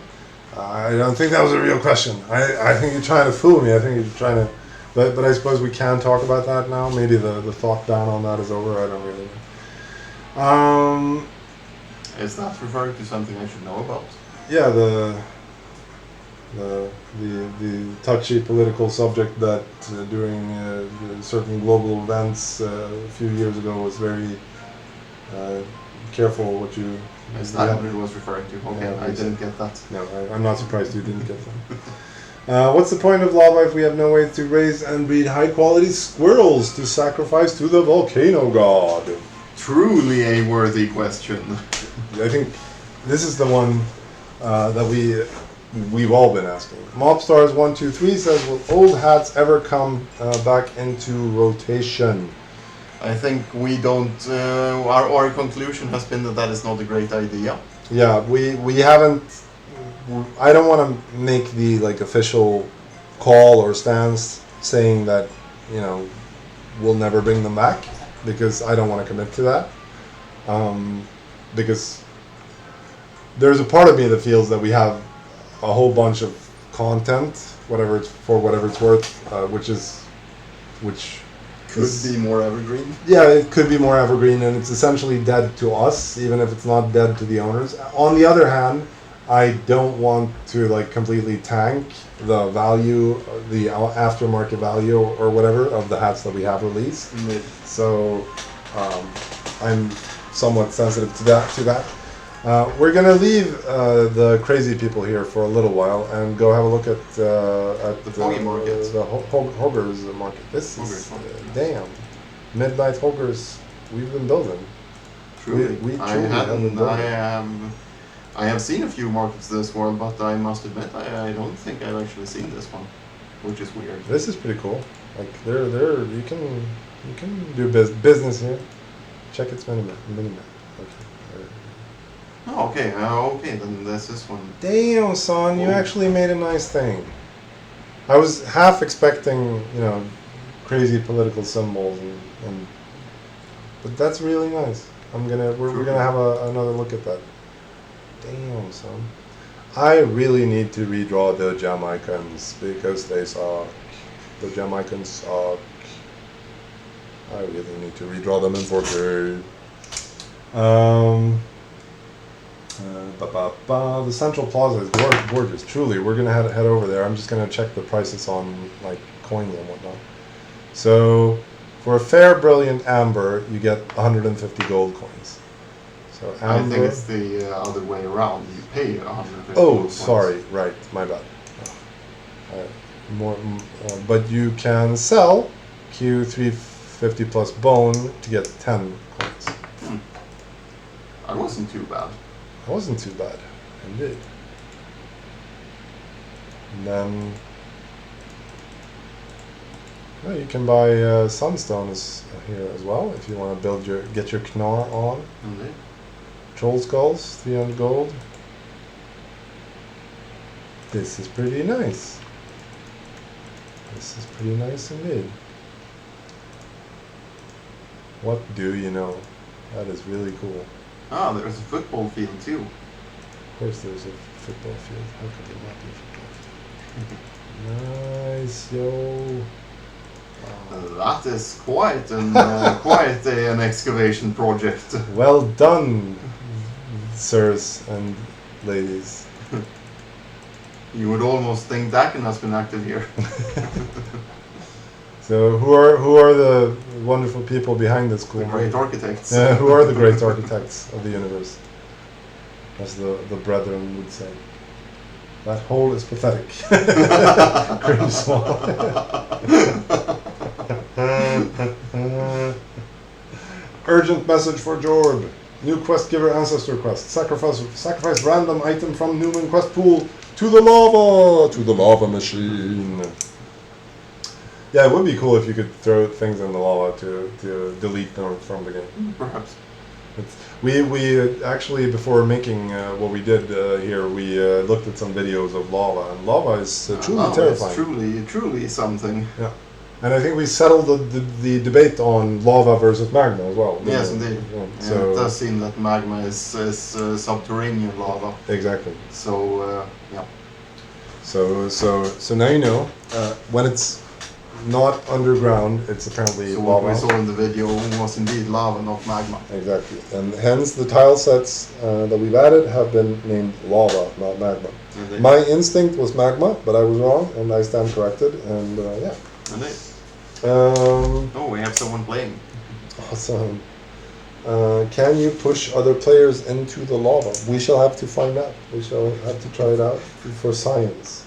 I don't think that was a real question. I think you're trying to fool me. I think you're trying to, but I suppose we can talk about that now. Maybe the thought down on that is over. I don't really know. Is that referring to something I should know about? Yeah, the touchy political subject that during certain global events a few years ago was very careful what you. Is that what it was referring to? Okay, Yeah, I didn't get that. No, I'm not surprised you didn't get that. What's the point of lava if we have no way to raise and breed high quality squirrels to sacrifice to the volcano god? Truly a worthy question. I think this is the one that we've all been asking. Mobstars123 says, will old hats ever come back into rotation? I think we don't. Our conclusion has been that is not a great idea. Yeah, we haven't. I don't want to make the official call or stance saying that we'll never bring them back, because I don't want to commit to that. Because there's a part of me that feels that we have a whole bunch of content, whatever it's worth, which Could be more evergreen. Yeah, it could be more evergreen, and it's essentially dead to us, even if it's not dead to the owners. On the other hand, I don't want to completely tank the value, the aftermarket value or whatever of the hats that we have released. Indeed. So I'm somewhat sensitive to that. We're gonna leave the crazy people here for a little while and go have a look at the Hoggy market. the Hoggers market. This is Hoggers market. damn midnight Hoggers we've been building. truly. We I truly haven't hadn't. done it. I have seen a few markets this world, but I must admit I don't think I've actually seen this one, which is weird. This is pretty cool. Like you can do business here. Check its minimap. Okay. Oh, okay. Okay, then this is one. Damn, son, you Ooh. actually made a nice thing. I was half expecting, crazy political symbols but that's really nice. We're gonna have another look at that. Damn, son. I really need to redraw the Jamaicans because they suck. The Jamaicans suck. I really need to redraw them in 4K. The Central Plaza is gorgeous. Truly, we're gonna head over there. I'm just gonna check the prices on like coins and whatnot. So, for a fair, brilliant amber, you get 150 gold coins. So amber. I think it's the other way around. You pay 150. Oh, gold sorry. points. Right, my bad. But you can sell Q350 plus bone to get 10 coins. That wasn't too bad. That wasn't too bad, indeed. And then you can buy sunstones here as well if you want to get your Knar on. Indeed. Troll skulls, 300 gold. This is pretty nice. This is pretty nice indeed. What do you know? That is really cool. Ah, there's a football field too. Of course there's a football field. How could there not be a football field? Nice, yo. Wow. That is quite an excavation project. Well done, sirs and ladies. You would almost think Dakin has been active here. So who are the wonderful people behind this cool The great architects. Yeah, who are the great architects of the universe? As the brethren would say. That hole is pathetic. Pretty small. Urgent message for Jorb. New quest giver ancestor quest. Sacrifice random item from Newman quest pool to the lava machine. Yeah, it would be cool if you could throw things in the lava to delete them from the game. Perhaps. We actually, before making what we did here, we looked at some videos of lava, and lava is truly terrifying. It's truly something. Yeah, and I think we settled the debate on lava versus magma as well. Yes, indeed. Yeah, Yeah, so it does seem that magma is subterranean lava. exactly. So yeah. So now you know when it's not underground, it's apparently So lava. what we saw in the video was indeed lava, not magma. Exactly, and hence the tile sets that we've added have been named lava, not magma. Indeed. My instinct was magma, but I was wrong, and I stand corrected. And yeah. Indeed. Oh, we have someone playing. Awesome. Can you push other players into the lava? We shall have to find out. We shall have to try it out for science.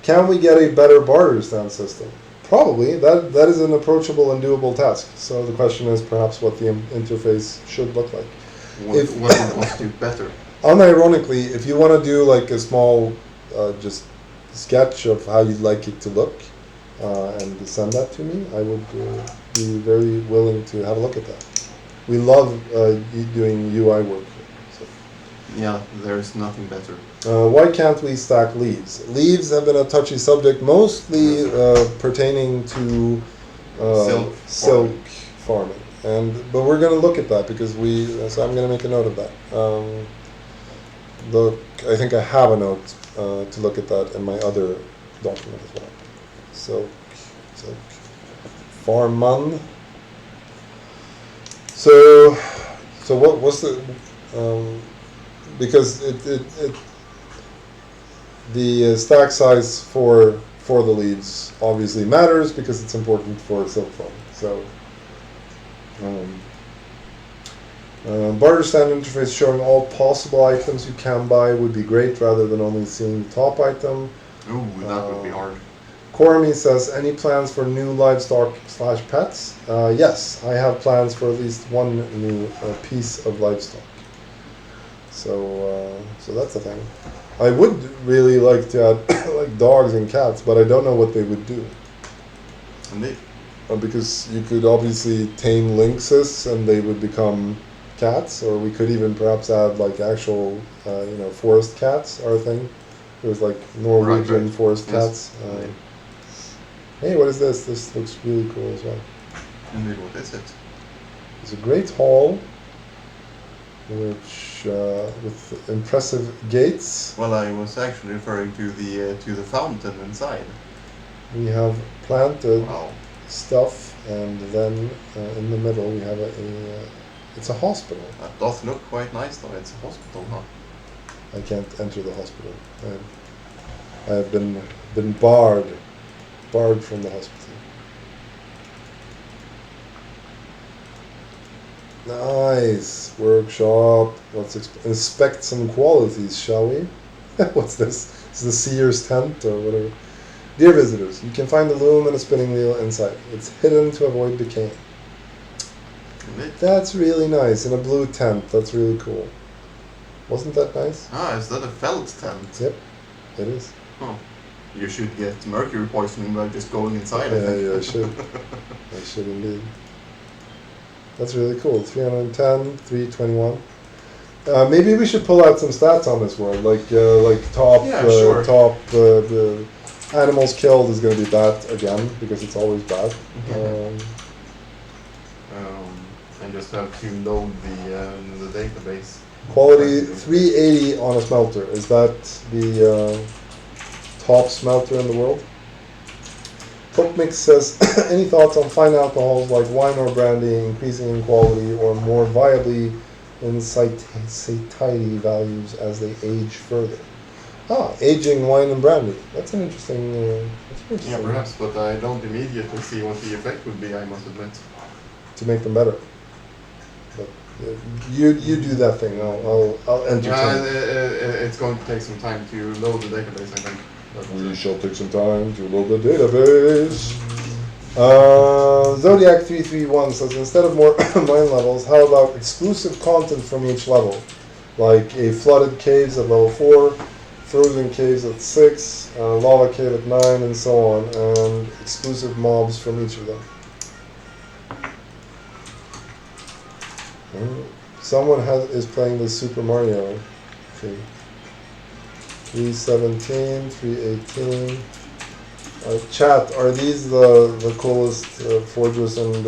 Can we get a better barter stand system? Probably. That is an approachable and doable task. So the question is perhaps what the interface should look like. What would want to do better? Unironically, if you want to do like a small just sketch of how you'd like it to look and send that to me, I would be very willing to have a look at that. We love doing UI work. So. Yeah, there's nothing better. Why can't we stack leaves? Leaves have been a touchy subject, mostly pertaining to silk farming. But we're going to look at that because so I'm going to make a note of that. I think I have a note to look at that in my other document as well. Silk, farman. So what was the because the stack size for the leaves obviously matters because it's important for silk farming. So barter stand interface showing all possible items you can buy would be great rather than only seeing the top item. Ooh, that would be hard. Kormi says, any plans for new livestock slash pets? Yes, I have plans for at least one new piece of livestock. So that's the thing. I would really like to add like dogs and cats, but I don't know what they would do. Indeed. Because you could obviously tame lynxes and they would become cats, or we could even perhaps add like actual, forest cats are a thing. There's like Norwegian Right. forest Yes. cats. Hey, what is this? This looks really cool as well. Indeed, what is it? It's a great hall, which with impressive gates. Well, I was actually referring to the fountain inside. We have planted Wow. stuff, and then in the middle we have it's a hospital. That does look quite nice though. It's a hospital, huh? I can't enter the hospital. I have been barred from the hospital. Nice workshop. Let's inspect some qualities, shall we? What's this? Is the seer's tent or whatever? Dear visitors, you can find the loom and a spinning wheel inside. It's hidden to avoid decaying. Indeed. That's really nice. In a blue tent. That's really cool. Wasn't that nice? Ah, is that a felt tent? Yep, it is. Oh. You should get mercury poisoning by just going inside. I think. Yeah, I should. I should indeed. That's really cool. 310, 321. Maybe we should pull out some stats on this world, like top, Yeah, sure. the animals killed is going to be bad again because it's always bad. I just have to load the database. Quality 380 on a smelter. Is that the top smelter in the world? Coke Mix says, any thoughts on fine alcohols like wine or brandy increasing in quality or more viably in satiety values as they age further? Aging wine and brandy. That's an interesting. Yeah, perhaps, but I don't immediately see what the effect would be, I must admit. To make them better. But you do that thing. I'll entertain. It's going to take some time to load the database, I think. We shall take some time to load the database. Zodiac 331 says, instead of more mine levels, how about exclusive content from each level? Like a flooded caves at level 4, frozen caves at 6, lava cave at 9, and so on, and exclusive mobs from each of them. Someone is playing the Super Mario thing. 317, 318. Chat, are these the coolest forges and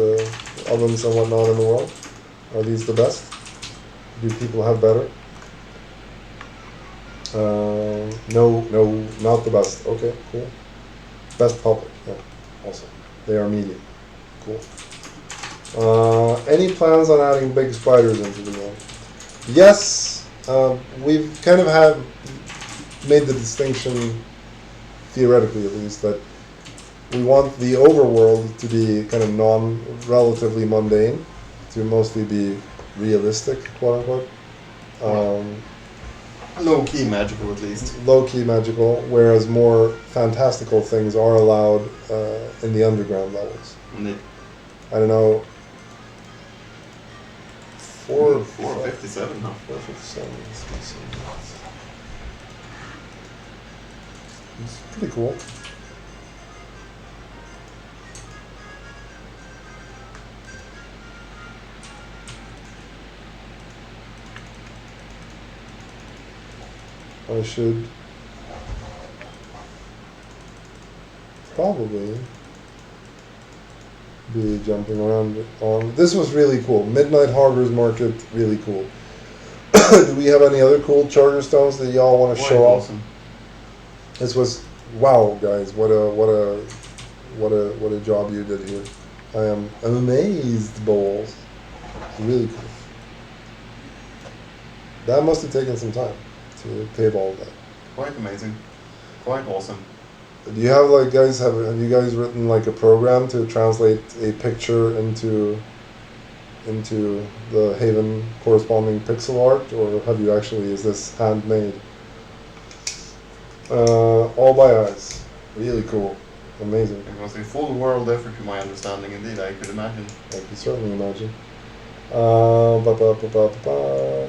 ovens and whatnot in the world? Are these the best? Do people have better? No, not the best. Okay, cool. Best public, yeah, also. They are medium. Cool. Any plans on adding big spiders into the world? Yes, we've kind of made the distinction, theoretically at least, that we want the overworld to be kind of relatively mundane, to mostly be realistic, quote unquote. Low-key magical, at least. Low-key magical, whereas more fantastical things are allowed in the underground levels. Indeed. I don't know. 457 now. 457. It's pretty cool. I should probably be jumping around on. This was really cool. Midnight Harbor's Market, really cool. Do we have any other cool charter stones that y'all want to show off? Awesome. This was wow, guys! What a job you did here. I am amazed, balls. It's really cool. That must have taken some time to tape all of that. Quite amazing. Quite awesome. Do you have have you guys written like a program to translate a picture into the Haven corresponding pixel art, or have you actually, is this handmade? All by eyes. Really cool. amazing. It was a full world effort to my understanding, indeed, I could imagine. I can certainly imagine. Ba-ba-ba-ba-ba-ba.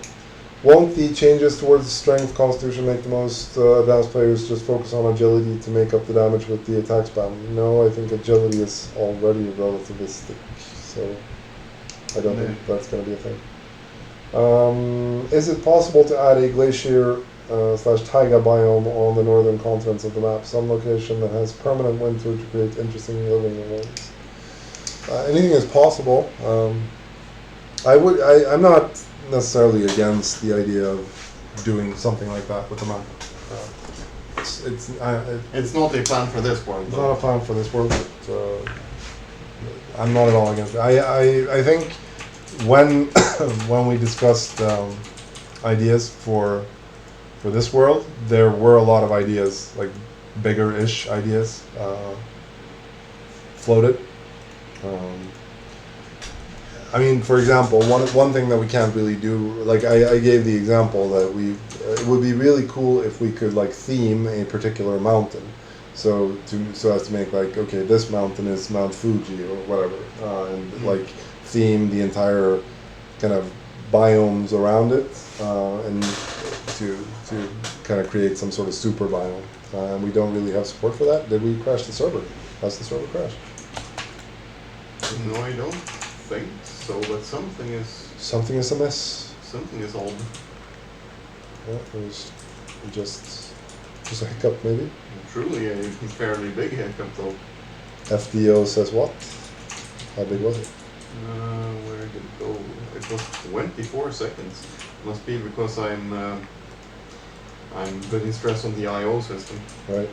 Won't the changes towards strength constitution make the most advanced players just focus on agility to make up the damage with the attack spam? No, I think agility is already relativistic, so I don't think that's going to be a thing. Is it possible to add a glacier slash taiga biome on the northern continents of the map? Some location that has permanent winter to create interesting living environments. Anything is possible. I'm not necessarily against the idea of doing something like that with the map. It's not a plan for this world. It's not a plan for this world, but I'm not at all against it. I think when when we discussed ideas for this world, there were a lot of ideas, like bigger-ish ideas, floated. I mean, for example, one thing that we can't really do, like I gave the example that it would be really cool if we could like theme a particular mountain, so as to make like, okay, this mountain is Mount Fuji or whatever, and like theme the entire kind of biomes around it, and to kind of create some sort of super biome. And we don't really have support for that. Did we crash the server? Has the server crashed? No, I don't think so, but something is amiss. Something is odd. Yeah, it was just a hiccup, maybe. Truly a fairly big hiccup, though. FDO says what? How big was it? Where did it go? It was 24 seconds. Must be because I'm putting stress on the I/O system. Right.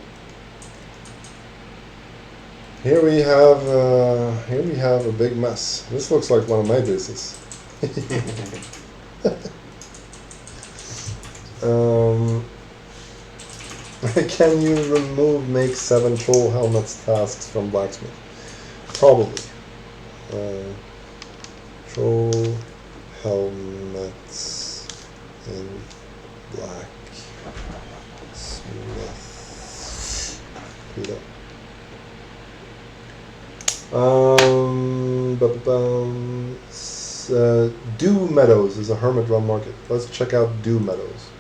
Here we have a big mess. This looks like one of my bases. Can you remove make 7 troll helmets tasks from blacksmith? Probably. Troll helmets in blacksmith. Dew Meadows is a hermit run market. Let's check out Dew Meadows.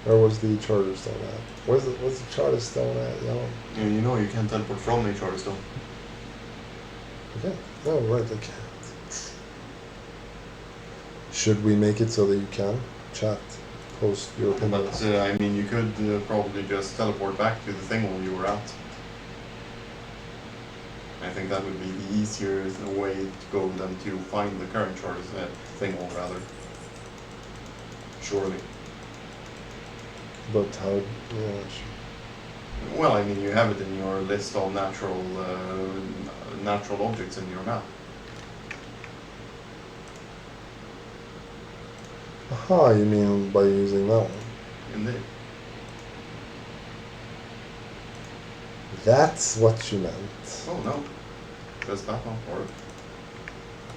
Where was the charter stone at? What's the charter stone at? Yeah, you know you can't teleport from a charter stone. Okay. Oh, right, I can't. Should we make it so that you can chat, post your opinion? But I mean, you could probably just teleport back to the thing where you were at. I think that would be the easier way to go than to find the current charter thing, or rather. Surely. But how? Yeah, sure. Well, I mean, you have it in your list of natural objects in your map. Aha, you mean by using that one? Indeed. That's what you meant. Oh no. Does that not work?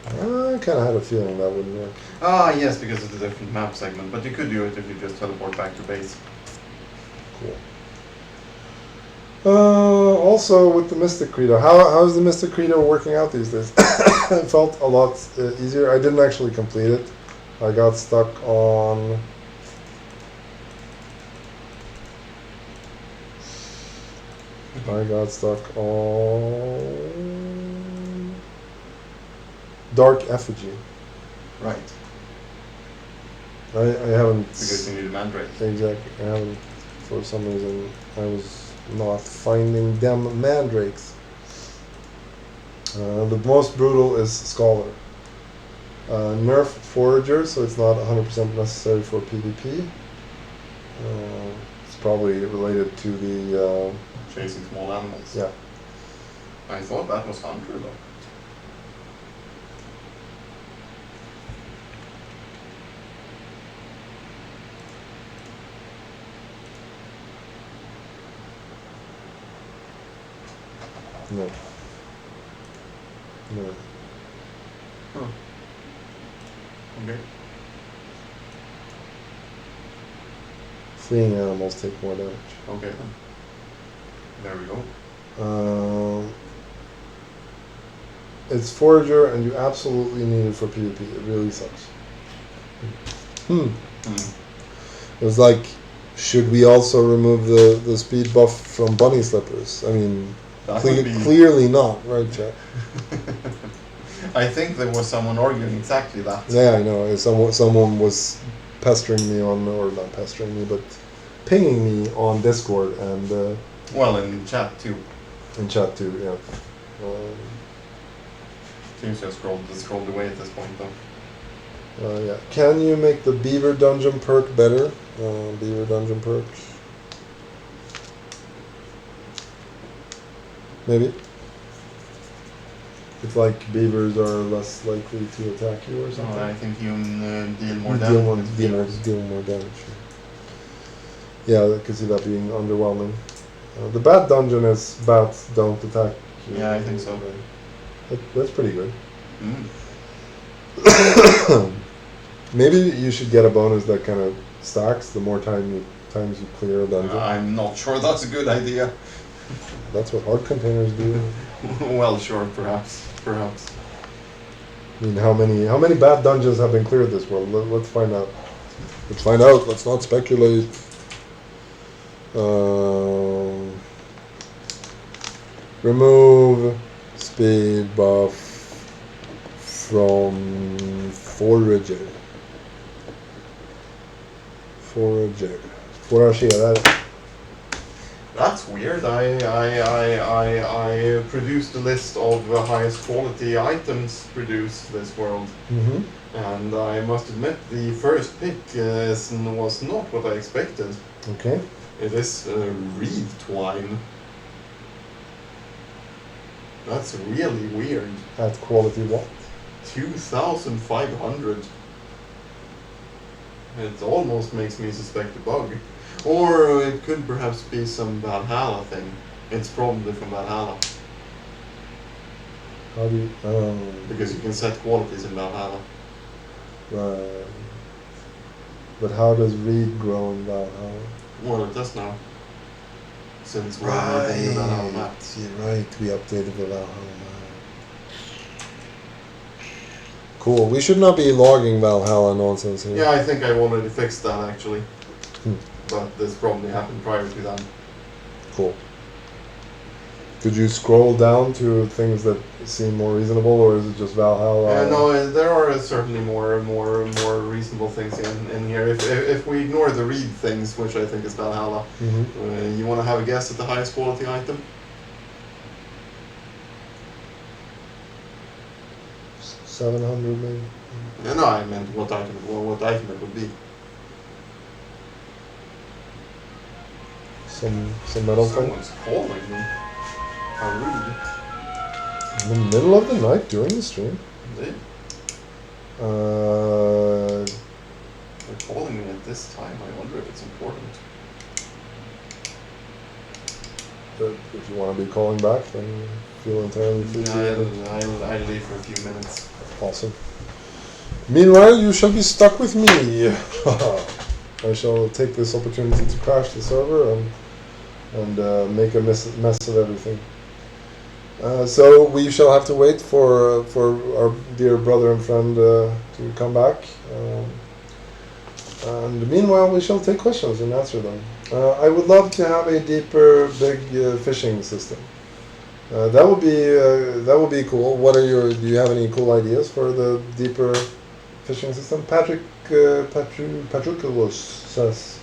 I kind of had a feeling that wouldn't work. Ah, yes, because it's a different map segment, but you could do it if you just teleport back to base. Cool. Also, with the Mystic Credo, how's the Mystic Credo working out these days? It felt a lot easier. I didn't actually complete it. I got stuck on... Dark Effigy. Right. I haven't... Because you need a mandrake. Exactly. I haven't, for some reason, I was not finding them mandrakes. The most brutal is Scholar. Nerf Forager, so it's not 100% necessary for PvP. It's probably related to the... chasing small animals. Yeah. I thought that was Hunter, though. No. No. Huh. Okay. Fleeing animals take more damage. Okay then. There we go. It's Forager, and you absolutely need it for PvP. It really sucks. Hmm. It was like, should we also remove the speed buff from bunny slippers? I mean, That would be. clearly not, right, chat? I think there was someone arguing exactly that. Yeah, I know. Someone was pestering me on, or not pestering me, but pinging me on Discord and Well, in chat too. in chat too. Yeah. Seems to have scrolled away at this point though. Yeah. Can you make the Beaver Dungeon perk better? Beaver Dungeon perk. Maybe. If like beavers are less likely to attack you or something. I think you deal more You damage. deal more damage. Yeah, I could see that being underwhelming. The Bat Dungeon is bats don't attack you. Yeah, I think so. That's pretty good. Mm. Maybe you should get a bonus that kind of stacks the more times you clear a dungeon. I'm not sure that's a good idea. That's what hard containers do. Well, sure, perhaps. I mean, how many bad dungeons have been cleared this world? Let's find out. Let's not speculate. Remove speed buff from Forager. Forager. That's weird. I produced a list of the highest quality items produced this world, Mm-hmm. and I must admit the first pick was not what I expected. Okay. It is reed twine. That's really weird. At quality what? 2,500. It almost makes me suspect a bug. Or it could perhaps be some Valhalla thing. It's probably from Valhalla. How do you? Because you can set qualities in Valhalla. Right. But how does reed grow in Valhalla? Well, it does now. Since we're updating the Valhalla map. You're right. We updated the Valhalla map. Cool. We should not be logging Valhalla nonsense here. Yeah, I think I've already fixed that actually. Hmm. But this probably happened prior to that. Cool. Could you scroll down to things that seem more reasonable, or is it just Valhalla? No, there are certainly more reasonable things in here. If we ignore the reed things, which I think is Valhalla, Mm-hmm. you want to have a guess at the highest quality item? 700 maybe. No, I meant what item it would be. Some metal thing. Someone's calling me. How rude. In the middle of the night during the stream. Indeed. They're calling me at this time. I wonder if it's important. But if you want to be calling back, then feel entirely free to. I'll leave for a few minutes. Awesome. Meanwhile, you shall be stuck with me. I shall take this opportunity to crash the server and make a mess of everything. So we shall have to wait for our dear brother and friend to come back. And meanwhile, we shall take questions and answer them. I would love to have a deeper, big fishing system. That would be cool. Do you have any cool ideas for the deeper fishing system? Patricius says,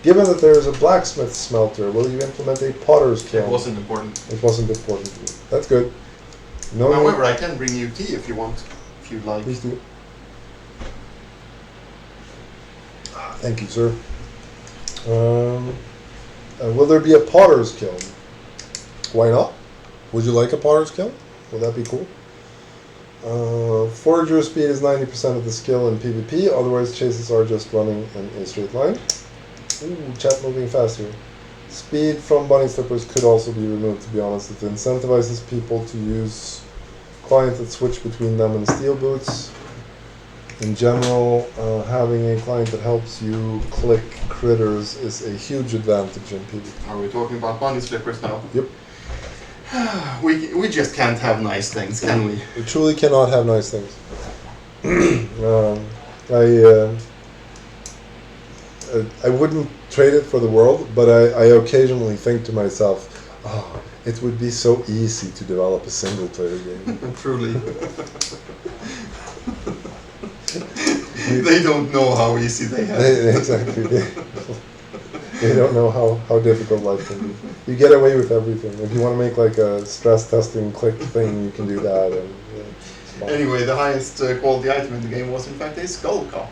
given that there is a blacksmith smelter, will you implement a potter's kiln? It wasn't important. It wasn't important to you. That's good. No. However, I can bring you tea if you want, if you'd like. Please do. Thank you, sir. Will there be a potter's kiln? Why not? Would you like a potter's kiln? Would that be cool? Forager speed is 90% of the skill in PvP, otherwise chases are just running in a straight line. Ooh, chat moving faster. Speed from bunny slippers could also be removed, to be honest. It incentivizes people to use clients that switch between them and steel boots. In general, having a client that helps you click critters is a huge advantage in PvP. Are we talking about bunny slippers now? Yep. We just can't have nice things, can we? We truly cannot have nice things. I I wouldn't trade it for the world, but I occasionally think to myself, oh, it would be so easy to develop a single player game. Truly. They don't know how easy they have it. Exactly. They don't know how difficult life can be. You get away with everything. If you want to make like a stress testing click thing, you can do that. And, it's fine. Anyway, the highest quality item in the game was in fact a skull cap.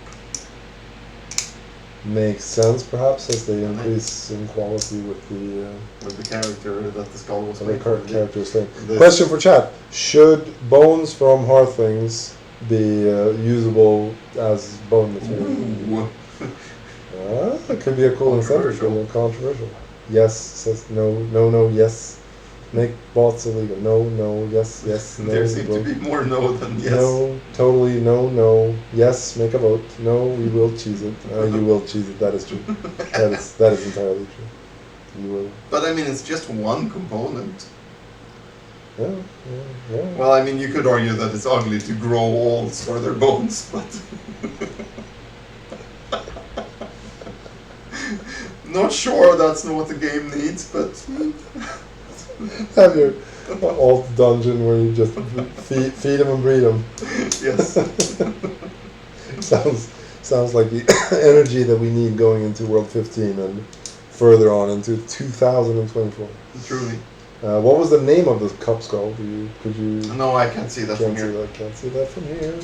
Makes sense, perhaps, as they increase in quality with the character that the skull was other made for. characters thing. Question for chat: should bones from Hearthlings be usable as bone material? Ooh. It could be a cool incentive. Controversial. Yes says no, no, no, yes. Make bots illegal. No, no, yes, yes, no. There seems to be more no than yes. No, totally no, no. Yes, make a vote. No, we will cheese it. You will cheese it. That is true. That is entirely true. You will. But I mean, it's just one component. Yeah. Well, I mean, you could argue that it's ugly to grow alls for their bones, but not sure that's not what the game needs, but Have your alt dungeon where you just feed them and breed them. yes. Sounds like the energy that we need going into World 15 and further on into 2024. Truly. What was the name of the cup skull? Could you? No, I can't see that from here. Can't see that from here.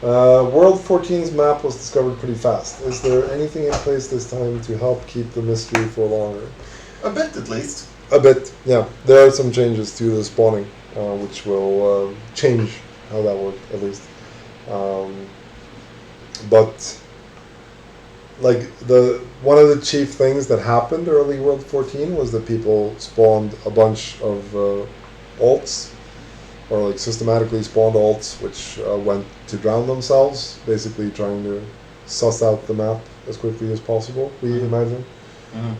World 14's map was discovered pretty fast. Is there anything in place this time to help keep the mystery for longer? A bit, at least. A bit, yeah. There are some changes to the spawning, which will change how that works, at least. But like one of the chief things that happened early World 14 was that people spawned a bunch of alts, or like systematically spawned alts, which went to drown themselves, basically trying to suss out the map as quickly as possible, we imagine.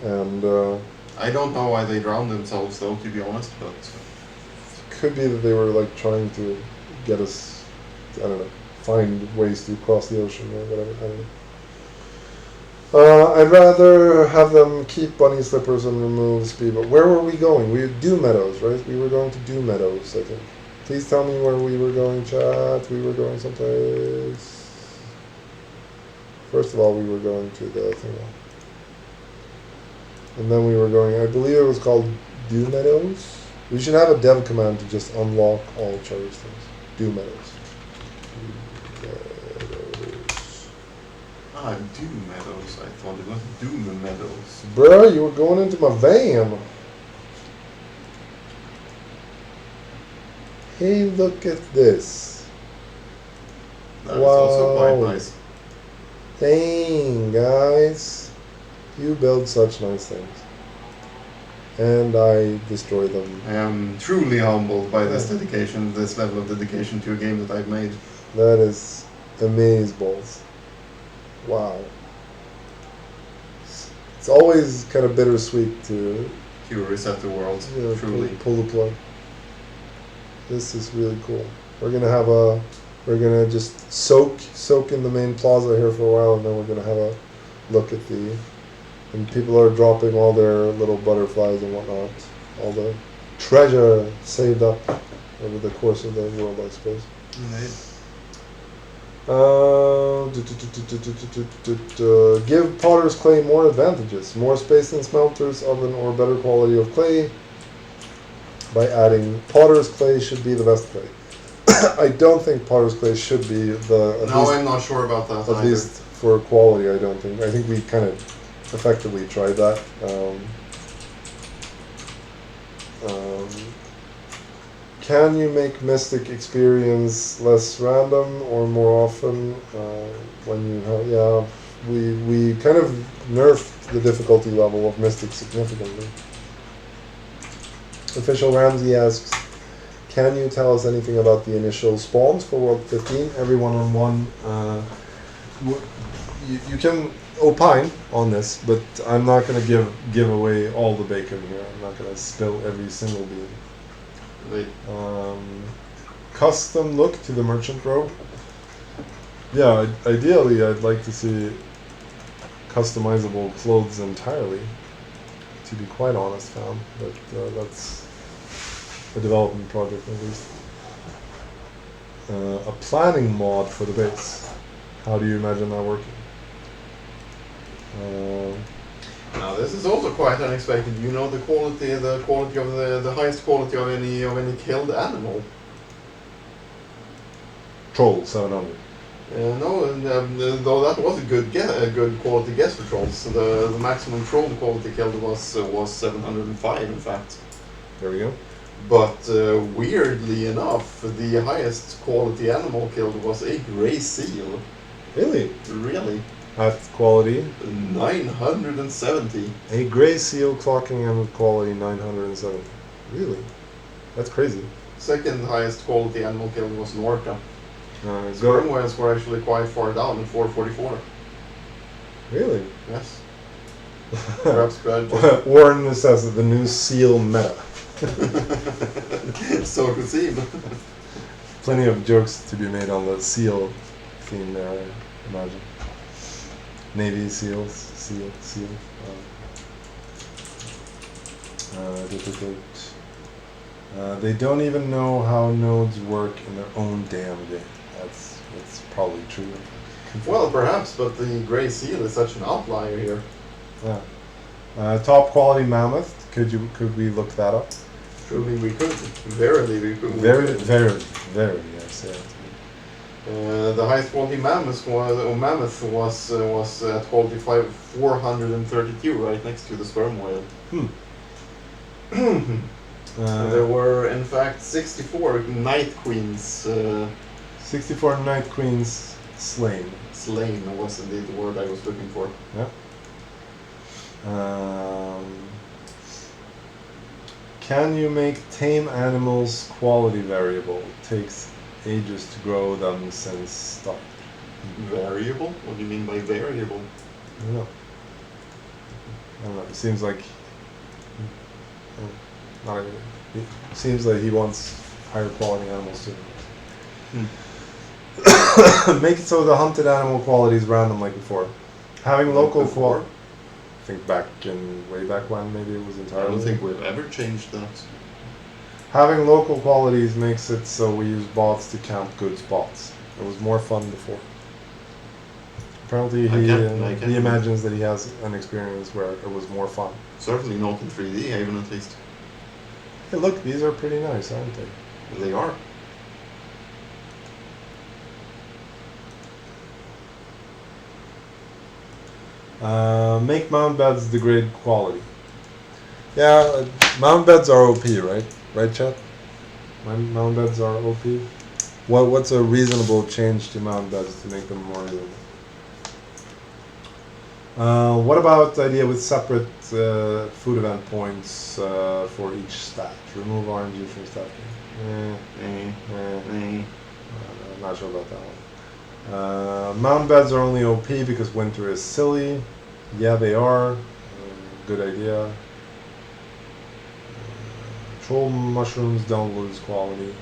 And I don't know why they drowned themselves, though, to be honest, but could be that they were like trying to get us, I don't know, find ways to cross the ocean or whatever. I don't know. I'd rather have them keep bunny slippers and remove speed. But where were we going? We were Dew Meadows, right? We were going to Dew Meadows, I think. Please tell me where we were going, chat. We were going someplace. First of all, we were going to the thing. And then we were going, I believe it was called Dew Meadows. We should have a dev command to just unlock all Charlie's things. Dew Meadows. Ah, Dew Meadows. I thought it was Doom Meadows. Bruh, you were going into my van. Hey, look at this. That is also quite Wow. nice. Dang, guys. You build such nice things. And I destroy them. I am truly humbled by this dedication, this level of dedication to a game that I've made. That is amazeballs. Wow. It's always kind of bittersweet to To reset the world, truly. pull the plug. This is really cool. We're gonna just soak in the main plaza here for a while, and then we're gonna have a look at and people are dropping all their little butterflies and whatnot, all the treasure saved up over the course of the world, I suppose. Give potter's clay more advantages, more space in smelter's oven, or better quality of clay. By adding potter's clay should be the best clay. I don't think potter's clay should be I'm not sure about that at least for quality. I don't think. I think we kind of effectively tried that. Can you make Mystic experience less random or more often when you have? Yeah, we kind of nerfed the difficulty level of Mystic significantly. Official Ramsey asks, can you tell us anything about the initial spawns for World 15? Every one-on-one, you can opine on this, but I'm not going to give away all the bacon here. I'm not going to spill every single bean. Right. Custom look to the merchant robe. Yeah, ideally I'd like to see customizable clothes entirely, to be quite honest, fam. But that's a development project at least. A planning mod for the base. How do you imagine that working? Now this is also quite unexpected. You know the quality of the highest quality of any killed animal. Troll 700. No, though that was a good quality guess for trolls. So the maximum troll quality killed was 705 in fact. There we go. But weirdly enough, the highest quality animal killed was a grey seal. Really? Really? At quality? 970. A gray seal clocking in with quality 970. Really? That's crazy. Second highest quality animal killed was an orca. Go. Sperm whales were actually quite far down at 444. Really? Yes. Perhaps bad. Warren says that the new seal meta. So it would seem. Plenty of jokes to be made on the seal theme there, I imagine. Navy seals, seal. They don't even know how nodes work in their own damn game. That's probably true. Well, perhaps, but the grey seal is such an outlier here. Yeah. Top quality mammoth. Could we look that up? Truly, we could. Verily, we could. Very, yes. Yeah. The highest quality mammoth was at quality 432, right next to the sperm whale. There were, in fact, 64 night queens. 64 night queens slain. Slain was indeed the word I was looking for. Yeah. Can you make tame animals quality variable? Takes ages to grow them since start. Variable? What do you mean by variable? I don't know. It seems like it seems like he wants higher quality animals too. Make it so the hunted animal quality is random like before. Having local quality. I think way back when maybe it was entirely. I don't think we've ever changed that. Having local qualities makes it so we use bots to count good spots. It was more fun before. Apparently he imagines that he has an experience where it was more fun. Certainly not in 3D, even at least. Hey look, these are pretty nice, aren't they? They are. Make mound beds degrade quality. Yeah, mound beds are OP, right? Right, chat? Mound beds are OP. What's a reasonable change to mound beds to make them more reasonable? What about the idea with separate food event points for each stat? Remove RNG from stat. I'm not sure about that one. Mound beds are only OP because winter is silly. Yeah, they are. Good idea. Troll mushrooms don't lose quality.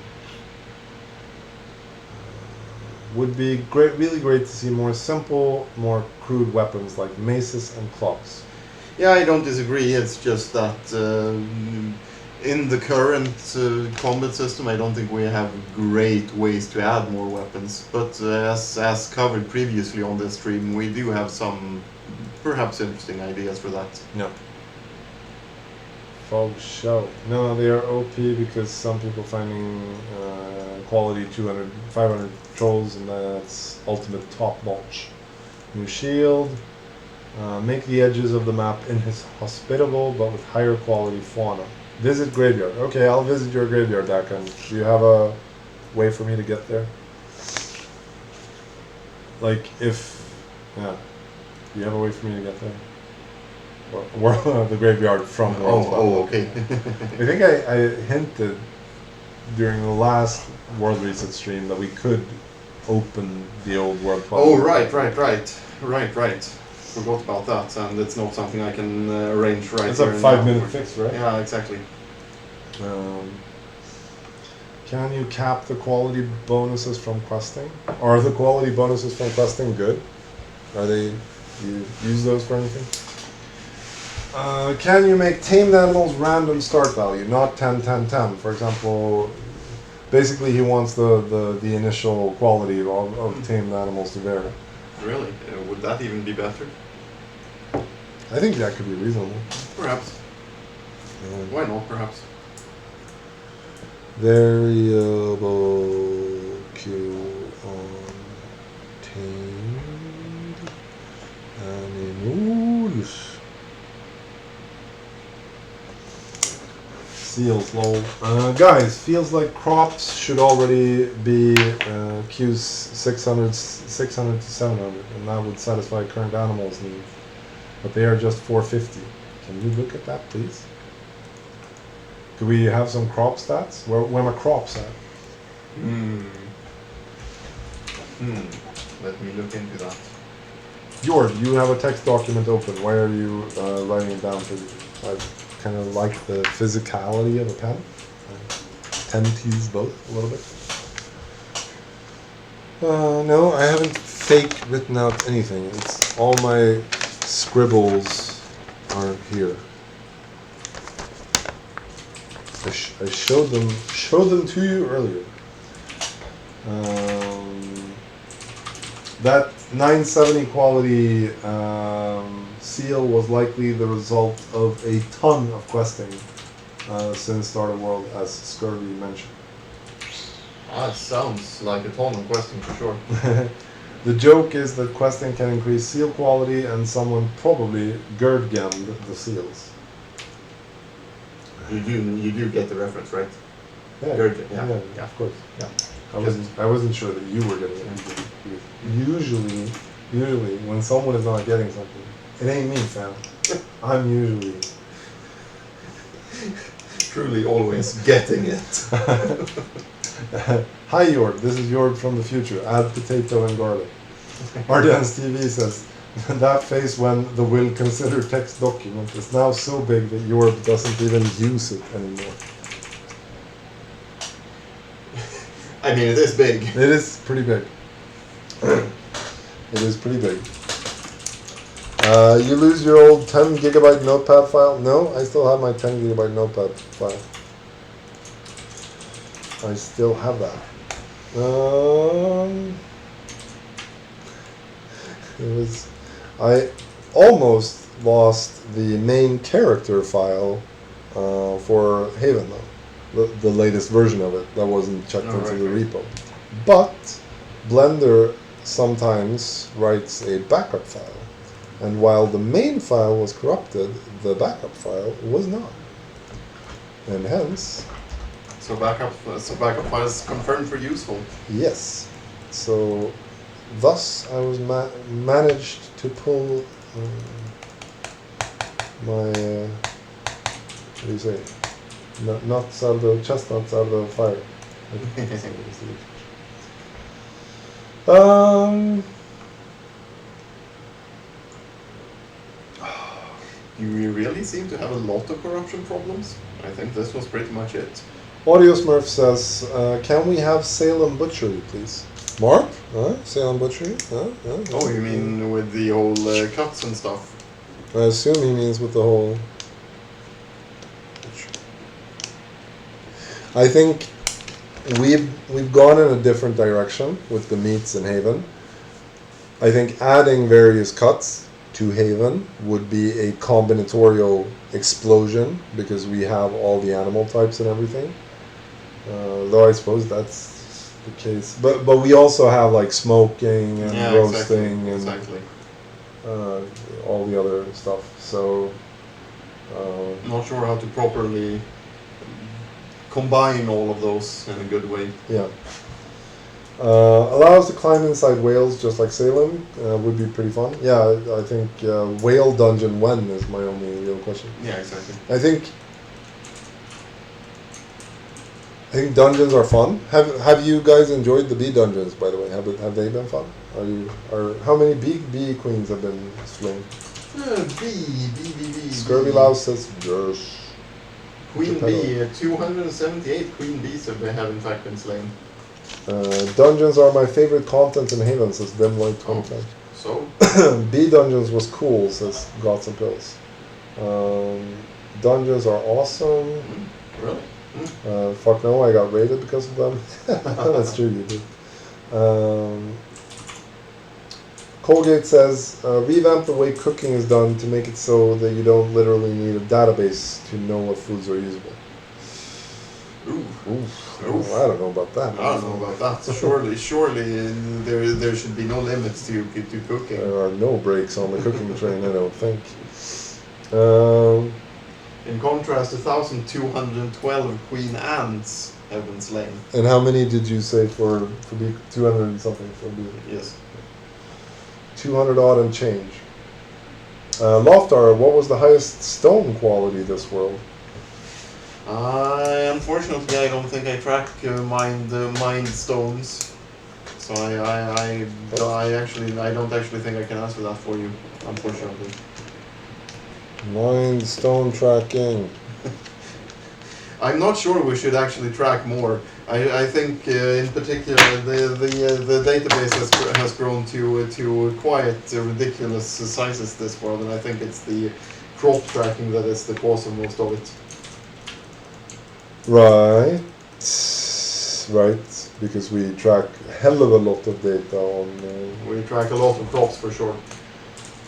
Would be really great to see more simple, more crude weapons like maces and clubs. Yeah, I don't disagree. It's just that in the current combat system, I don't think we have great ways to add more weapons. But as covered previously on this stream, we do have some perhaps interesting ideas for that. No. Fog show. No, they are OP because some people finding quality 200, 500 trolls, and that's ultimate top notch. New shield. Make the edges of the map inhospitable, but with higher quality fauna. Visit graveyard. Okay, I'll visit your graveyard, Dakan. Do you have a way for me to get there? Like, yeah. Do you have a way for me to get there? Or the graveyard from the okay. I think I hinted during the last World Reset stream that we could open the old World 12. Oh, right. Forgot about that, and it's not something I can arrange right It's here a and 5-minute now. fix, right? Yeah, exactly. Can you cap the quality bonuses from questing? Are the quality bonuses from questing good? Are they, do you use those for anything? Can you make tamed animals random start value, not 10, 10, 10? For example, basically he wants the initial quality of tamed animals to vary. Really? Would that even be better? I think that could be reasonable. Perhaps. Why not, perhaps? Variable Q on tamed animals. Seals, lol. Guys, feels like crops should already be Qs 600 to 700, and that would satisfy current animals' needs. But they are just 450. Can you look at that, please? Do we have some crop stats? Where are crops at? Let me look into that. Jord, you have a text document open. Why are you writing it down? I kind of like the physicality of a pen. I tend to use both a little bit. No, I haven't fake written out anything. It's all my scribbles are here. I showed them to you earlier. That 970 quality seal was likely the result of a ton of questing since Start of World, as Scurvy mentioned. That sounds like a ton of questing for sure. The joke is that questing can increase seal quality, and someone probably gerd-gemmed the seals. You do get the reference, right? Yeah, Yeah. of course. Yeah. I wasn't sure that you were getting it. Usually when someone is not getting something, it ain't me, fam. I'm usually Truly always getting it. Hi Jorb, this is Jorb from the future. Add potato and garlic. Ardance TV says that face when the will consider text document is now so big that Jorb doesn't even use it anymore. I mean, it is big. It is pretty big. It is pretty big. You lose your old 10 gigabyte notepad file? No, I still have my 10 gigabyte notepad file. I still have that. I almost lost the main character file for Haven though. The latest version of it that wasn't checked into the repo. But Blender sometimes writes a backup file. And while the main file was corrupted, the backup file was not. And hence... So backup file is confirmed for useful. Yes. So thus I was managed to pull my... what do you say? Nuts out of the chestnuts out of the fire. You really seem to have a lot of corruption problems. I think this was pretty much it. Audio Smurf says, can we have Salem Butchery, please? Mark? Salem Butchery? Oh, you mean with the whole cuts and stuff? I assume he means with the whole... I think we've gone in a different direction with the meats in Haven. I think adding various cuts to Haven would be a combinatorial explosion because we have all the animal types and everything. Though I suppose that's the case. But we also have like smoking and roasting and all the other stuff. So not sure how to properly combine all of those in a good way. Yeah. Allows to climb inside whales just like Salem would be pretty fun. Yeah, I think whale dungeon when is my only real question. Yeah, exactly. I think dungeons are fun. Have you guys enjoyed the bee dungeons, by the way? Have they been fun? How many bee queens have been slain? B. Scurvy Louse says yes. Queen Geppetto. bee, 278 queen bees have in fact been slain. Dungeons are my favorite content in Haven, says Demloid 25. So? Bee Dungeons was cool, says Gods and Pills. Dungeons are awesome. Really? Fuck no, I got raided because of them. That's true, you did. Colgate says, revamp the way cooking is done to make it so that you don't literally need a database to know what foods are usable. Oof. I don't know about that. I don't know about that. Surely there should be no limits to cooking. There are no breaks on the cooking train, I don't think. In contrast, 1,212 queen ants have been slain. And how many did you say for 200 and something for bee? Yes. 200 odd and change. Loftar, what was the highest stone quality this world? Unfortunately, I don't think I track mined stones, so I don't actually think I can answer that for you. Unfortunately. Mine stone tracking. I'm not sure we should actually track more. I think in particular the database has grown to quite ridiculous sizes this world, and I think it's the crop tracking that is the cause of most of it. Right, because we track a hell of a lot of data on. We track a lot of crops for sure.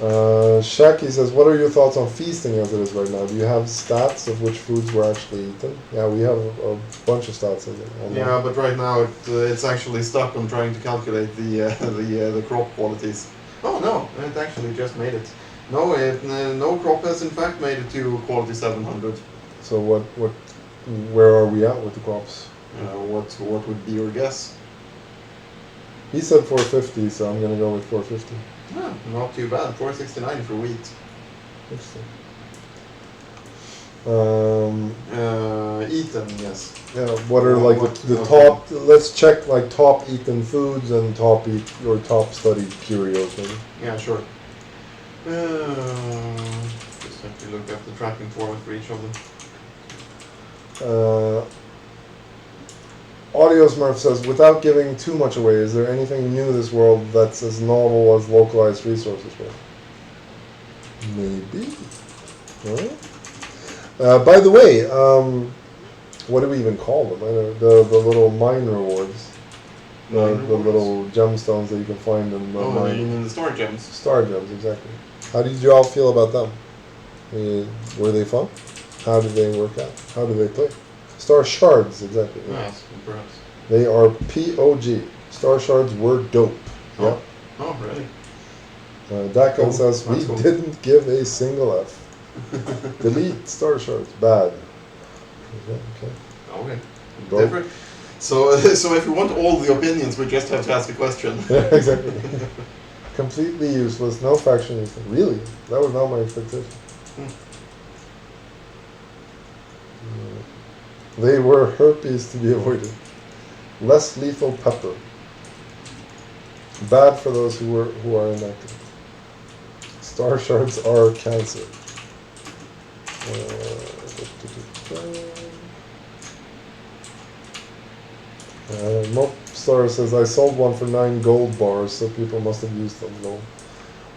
Shaki says, what are your thoughts on feasting as it is right now? Do you have stats of which foods were actually eaten? Yeah, we have a bunch of stats on Yeah, but right now it's actually stuck on trying to calculate the crop qualities. Oh no, it actually just made it. No, no crop has in fact made it to quality 700. So where are we at with the crops? What would be your guess? He said 450, so I'm gonna go with 450. Yeah, not too bad. 469 for wheat. Interesting. Eaten, yes. Yeah, what are like the top? Let's check like top eaten foods and top studied curios. Maybe. Yeah, sure. Just have to look up the tracking format for each of them. Audio Smurf says, without giving too much away, is there anything new in this world that's as novel as localized resources were? Maybe. By the way, what do we even call them? The little mine rewards. The little gemstones that you can find in the mine. You mean the star gems? Star gems, exactly. How did you all feel about them? Were they fun? How did they work out? How did they play? Star shards, exactly. Yes, perhaps. They are POG. Star shards were dope. Oh. Yeah. Oh, really? Dakan says, we cool. didn't give a single F. Delete star shards. Bad. Okay. Dope. Different. So if you want all the opinions, we just have to ask a question. Yeah, exactly. Completely useless. No faction useless. Really? That was not my expectation. They were herpes to be avoided. Less lethal pepper. Bad for those who are inactive. Star shards are cancer. Mopstar says, I sold one for 9 gold bars, so people must have used them. No.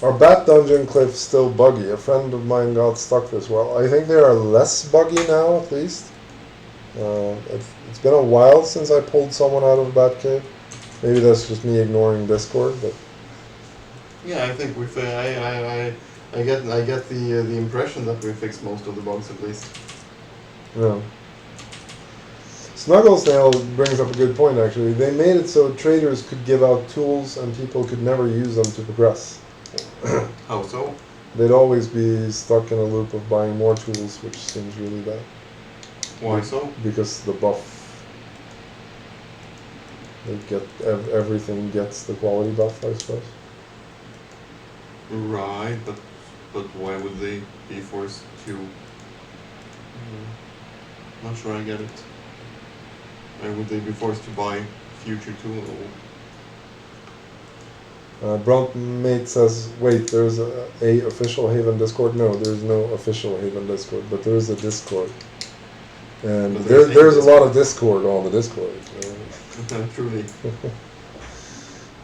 Are Bat Dungeon cliffs still buggy? A friend of mine got stuck this well. I think they are less buggy now, at least. It's been a while since I pulled someone out of Bat Cave. Maybe that's just me ignoring Discord, but Yeah, I think we've. I get the impression that we fixed most of the bugs at least. yeah. Snugglesnail brings up a good point, actually. They made it so traders could give out tools and people could never use them to progress. How so? They'd always be stuck in a loop of buying more tools, which seems really bad. Why so? Because the buff, they get everything gets the quality buff, I suppose. Right, but why would they be forced to? Not sure I get it. Why would they be forced to buy future tool? Bruntmate says, wait, there's a official Haven Discord? No, there's no official Haven Discord, but there is a Discord. And But there's a lot of Discord on the Discord. Truly.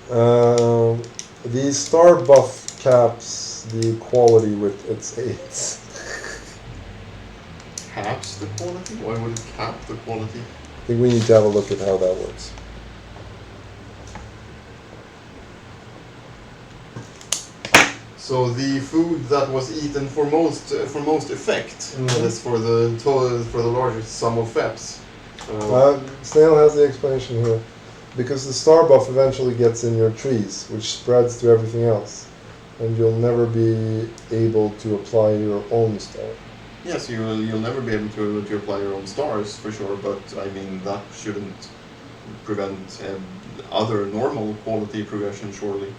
The star buff caps the quality with its 8s. Caps the quality? Why would it cap the quality? I think we need to have a look at how that works. So the food that was eaten for most effect is for the largest sum of feps. Snail has the explanation here. Because the star buff eventually gets in your trees, which spreads to everything else. And you'll never be able to apply your own star. Yes, you'll never be able to apply your own stars for sure, but I mean that shouldn't prevent other normal quality progression, surely.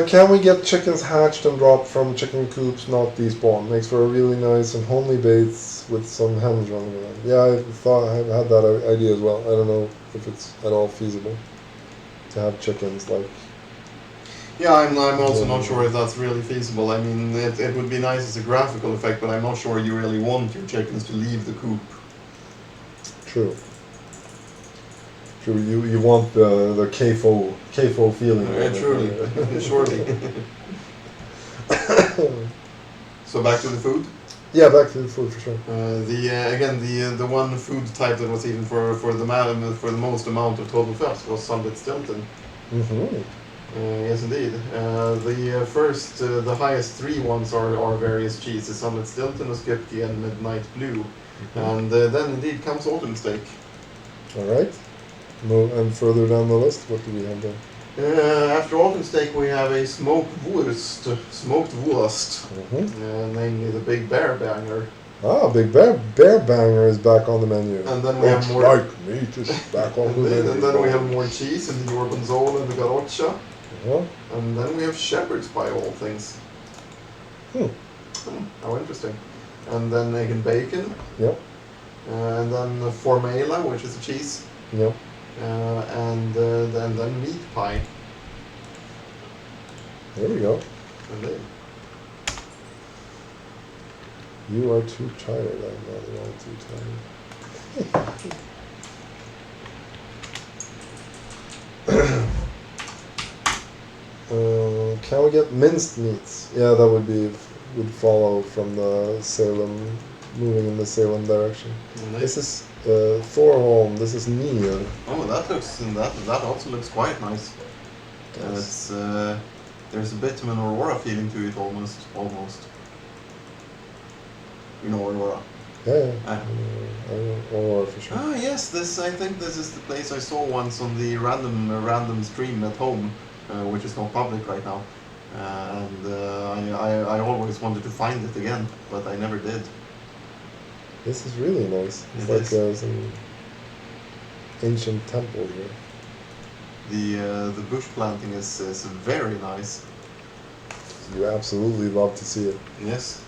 Can we get chickens hatched and dropped from chicken coops not despawn? Makes for a really nice and homely base with some hens running around. Yeah, I had that idea as well. I don't know if it's at all feasible to have chickens like. Yeah, I'm also not sure if that's really feasible. I mean, it would be nice as a graphical effect, but I'm not sure you really want your chickens to leave the coop. True. You want the CAFO feeling. Truly, surely. So back to the food. Yeah, back to the food for sure. The one food type that was eaten for the most amount of total feps was sunlit Stilton. Mm-hmm. Yes, indeed. The highest three ones are various cheeses: sunlit Stilton, Skipke, and Midnight Blue. Mm-hmm. And then indeed comes autumn steak. All right. And further down the list, what do we have there? After autumn steak, we have a smoked wurst, namely the Big Bear Banger. Ah, Big Bear Banger is back on the menu. And then we have more. Like meat is back on the menu. And then we have more cheese in the Gorgonzola and the Garoccia. Uh-huh. And then we have shepherd's pie, all things. How interesting. And then egg and bacon. Yep. And then formela, which is a cheese. Yep. And then meat pie. There we go. Indeed. You are too tired. I'm not at all too tired. Can we get minced meats? Yeah, that would follow from the Salem, moving in the Salem direction. Indeed. This is Thorholm. This is Neil. Oh, that also looks quite nice. Yes. There's a bitumen Aurora feeling to it almost. You know Aurora. Yeah. I know Aurora for sure. Ah, yes. I think this is the place I saw once on the random stream at home, which is not public right now. I always wanted to find it again, but I never did. This is really nice. It's It like is. some ancient temple here. The bush planting is very nice. You absolutely love to see it. Yes.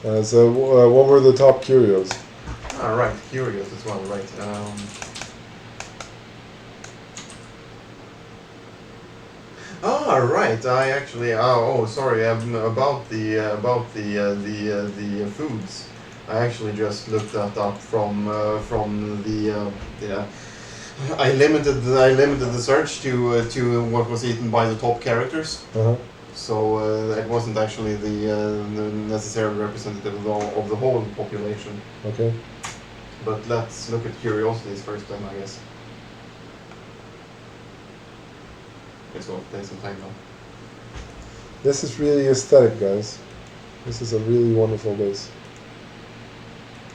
What were the top curios? Right, curious as well, right. Right. I actually. Sorry. About the foods. I actually just looked that up from the. I limited the search to what was eaten by the top characters. Uh-huh. So it wasn't actually the necessarily representative of the whole population. Okay. But let's look at curiosities first, then I guess. It's going to take some time now. This is really aesthetic, guys. This is a really wonderful base.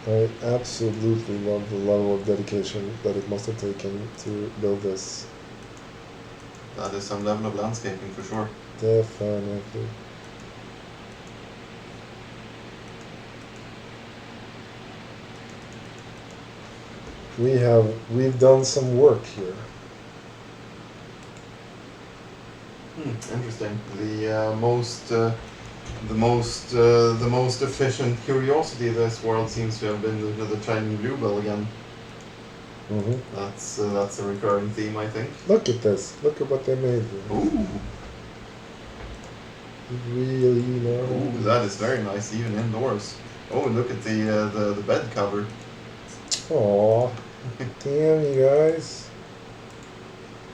I absolutely love the level of dedication that it must have taken to build this. That is some level of landscaping for sure. Definitely. We've done some work here. Interesting. The most efficient curiosity of this world seems to have been the Chinese bluebell again. Hmm. That's a recurring theme, I think. Look at this. Look at what they made. Ooh, Really ooh, nice. that is very nice, even indoors. Oh, look at the bed cover. Aw. Damn, you guys.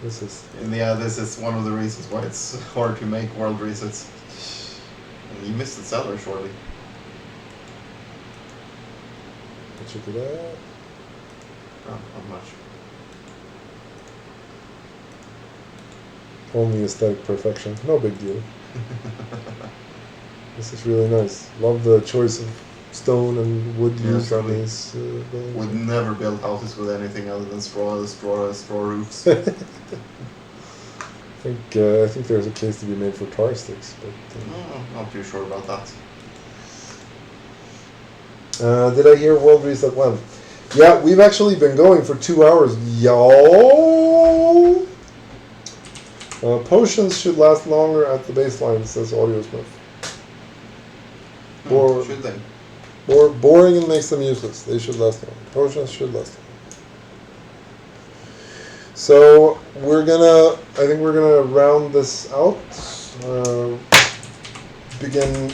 This is... And yeah, this is one of the reasons why it's hard to make world resets. And you missed the seller, surely. Check it out. Oh, not much. Only aesthetic perfection. No big deal. This is really nice. Love the choice of stone and wood Yeah, used on totally. these buildings. Would never build houses with anything other than straw roofs. I think there's a case to be made for tar sticks, but Not too sure about that. did I hear World Reset when? Yeah, we've actually been going for 2 hours, y'all. Potions should last longer at the baseline, says Audiosmith. Or Should they? boring and makes them useless. They should last longer. Potions should last longer. So I think we're gonna round this out. Begin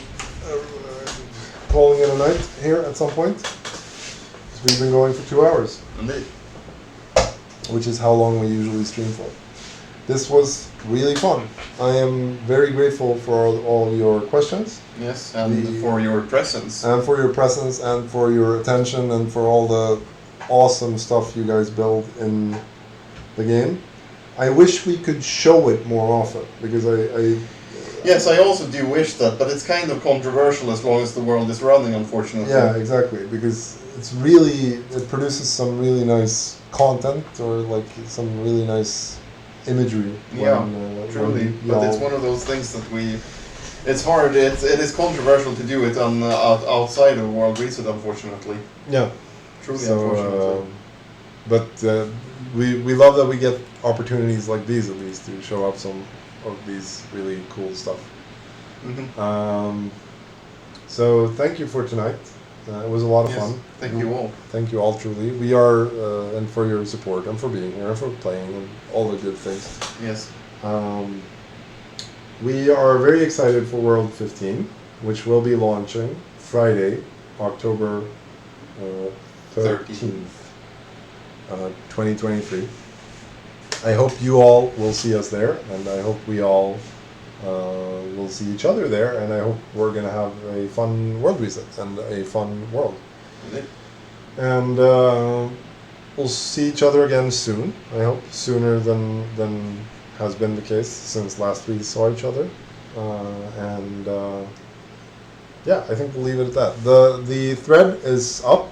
calling it a night here at some point. 'Cause we've been going for 2 hours, Indeed. which is how long we usually stream for. This was really fun. I am very grateful for all your questions. Yes, and for your presence. And for your presence and for your attention and for all the awesome stuff you guys build in the game. I wish we could show it more often because Yes, I also do wish that, but it's kind of controversial as long as the world is running, unfortunately. yeah, exactly, because it produces some really nice content or like some really nice imagery. Truly. But it's one of those things that it's hard, it is controversial to do it on outside of World Reset, unfortunately. Yeah. Truly, So, unfortunately. but we love that we get opportunities like these at least to show up some of these really cool stuff. Mm-hmm. So thank you for tonight. It was a lot of Yes, fun. thank you all. Thank you all truly. We are and for your support and for being here and for playing and all the good things. Yes. We are very excited for World 15, which will be launching Friday, October 13th, 2023. I hope you all will see us there, and I hope we all will see each other there, and I hope we're going to have a fun World Reset and a fun world. Indeed. And we'll see each other again soon. I hope sooner than has been the case since last we saw each other. Yeah, I think we'll leave it at that. The thread is up.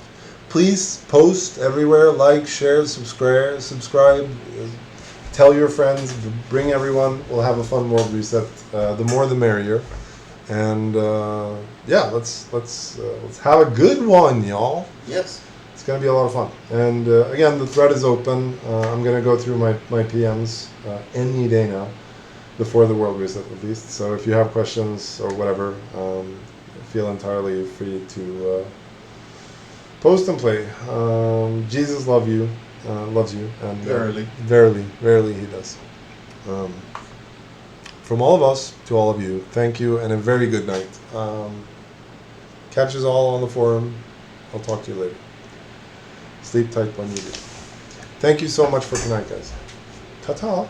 Please post everywhere, like, share, subscribe. Tell your friends, bring everyone. We'll have a fun World Reset. The more, the merrier. And yeah, let's have a good one, y'all. Yes. It's gonna be a lot of fun. And again, the thread is open. I'm gonna go through my PMs any day now, before the World Reset at least. So if you have questions or whatever, feel entirely free to post and play. Jesus loves you, and verily he does. From all of us to all of you, thank you and a very good night. Catch us all on the forum. I'll talk to you later. Sleep tight when you do. Thank you so much for tonight, guys. Ta-ta.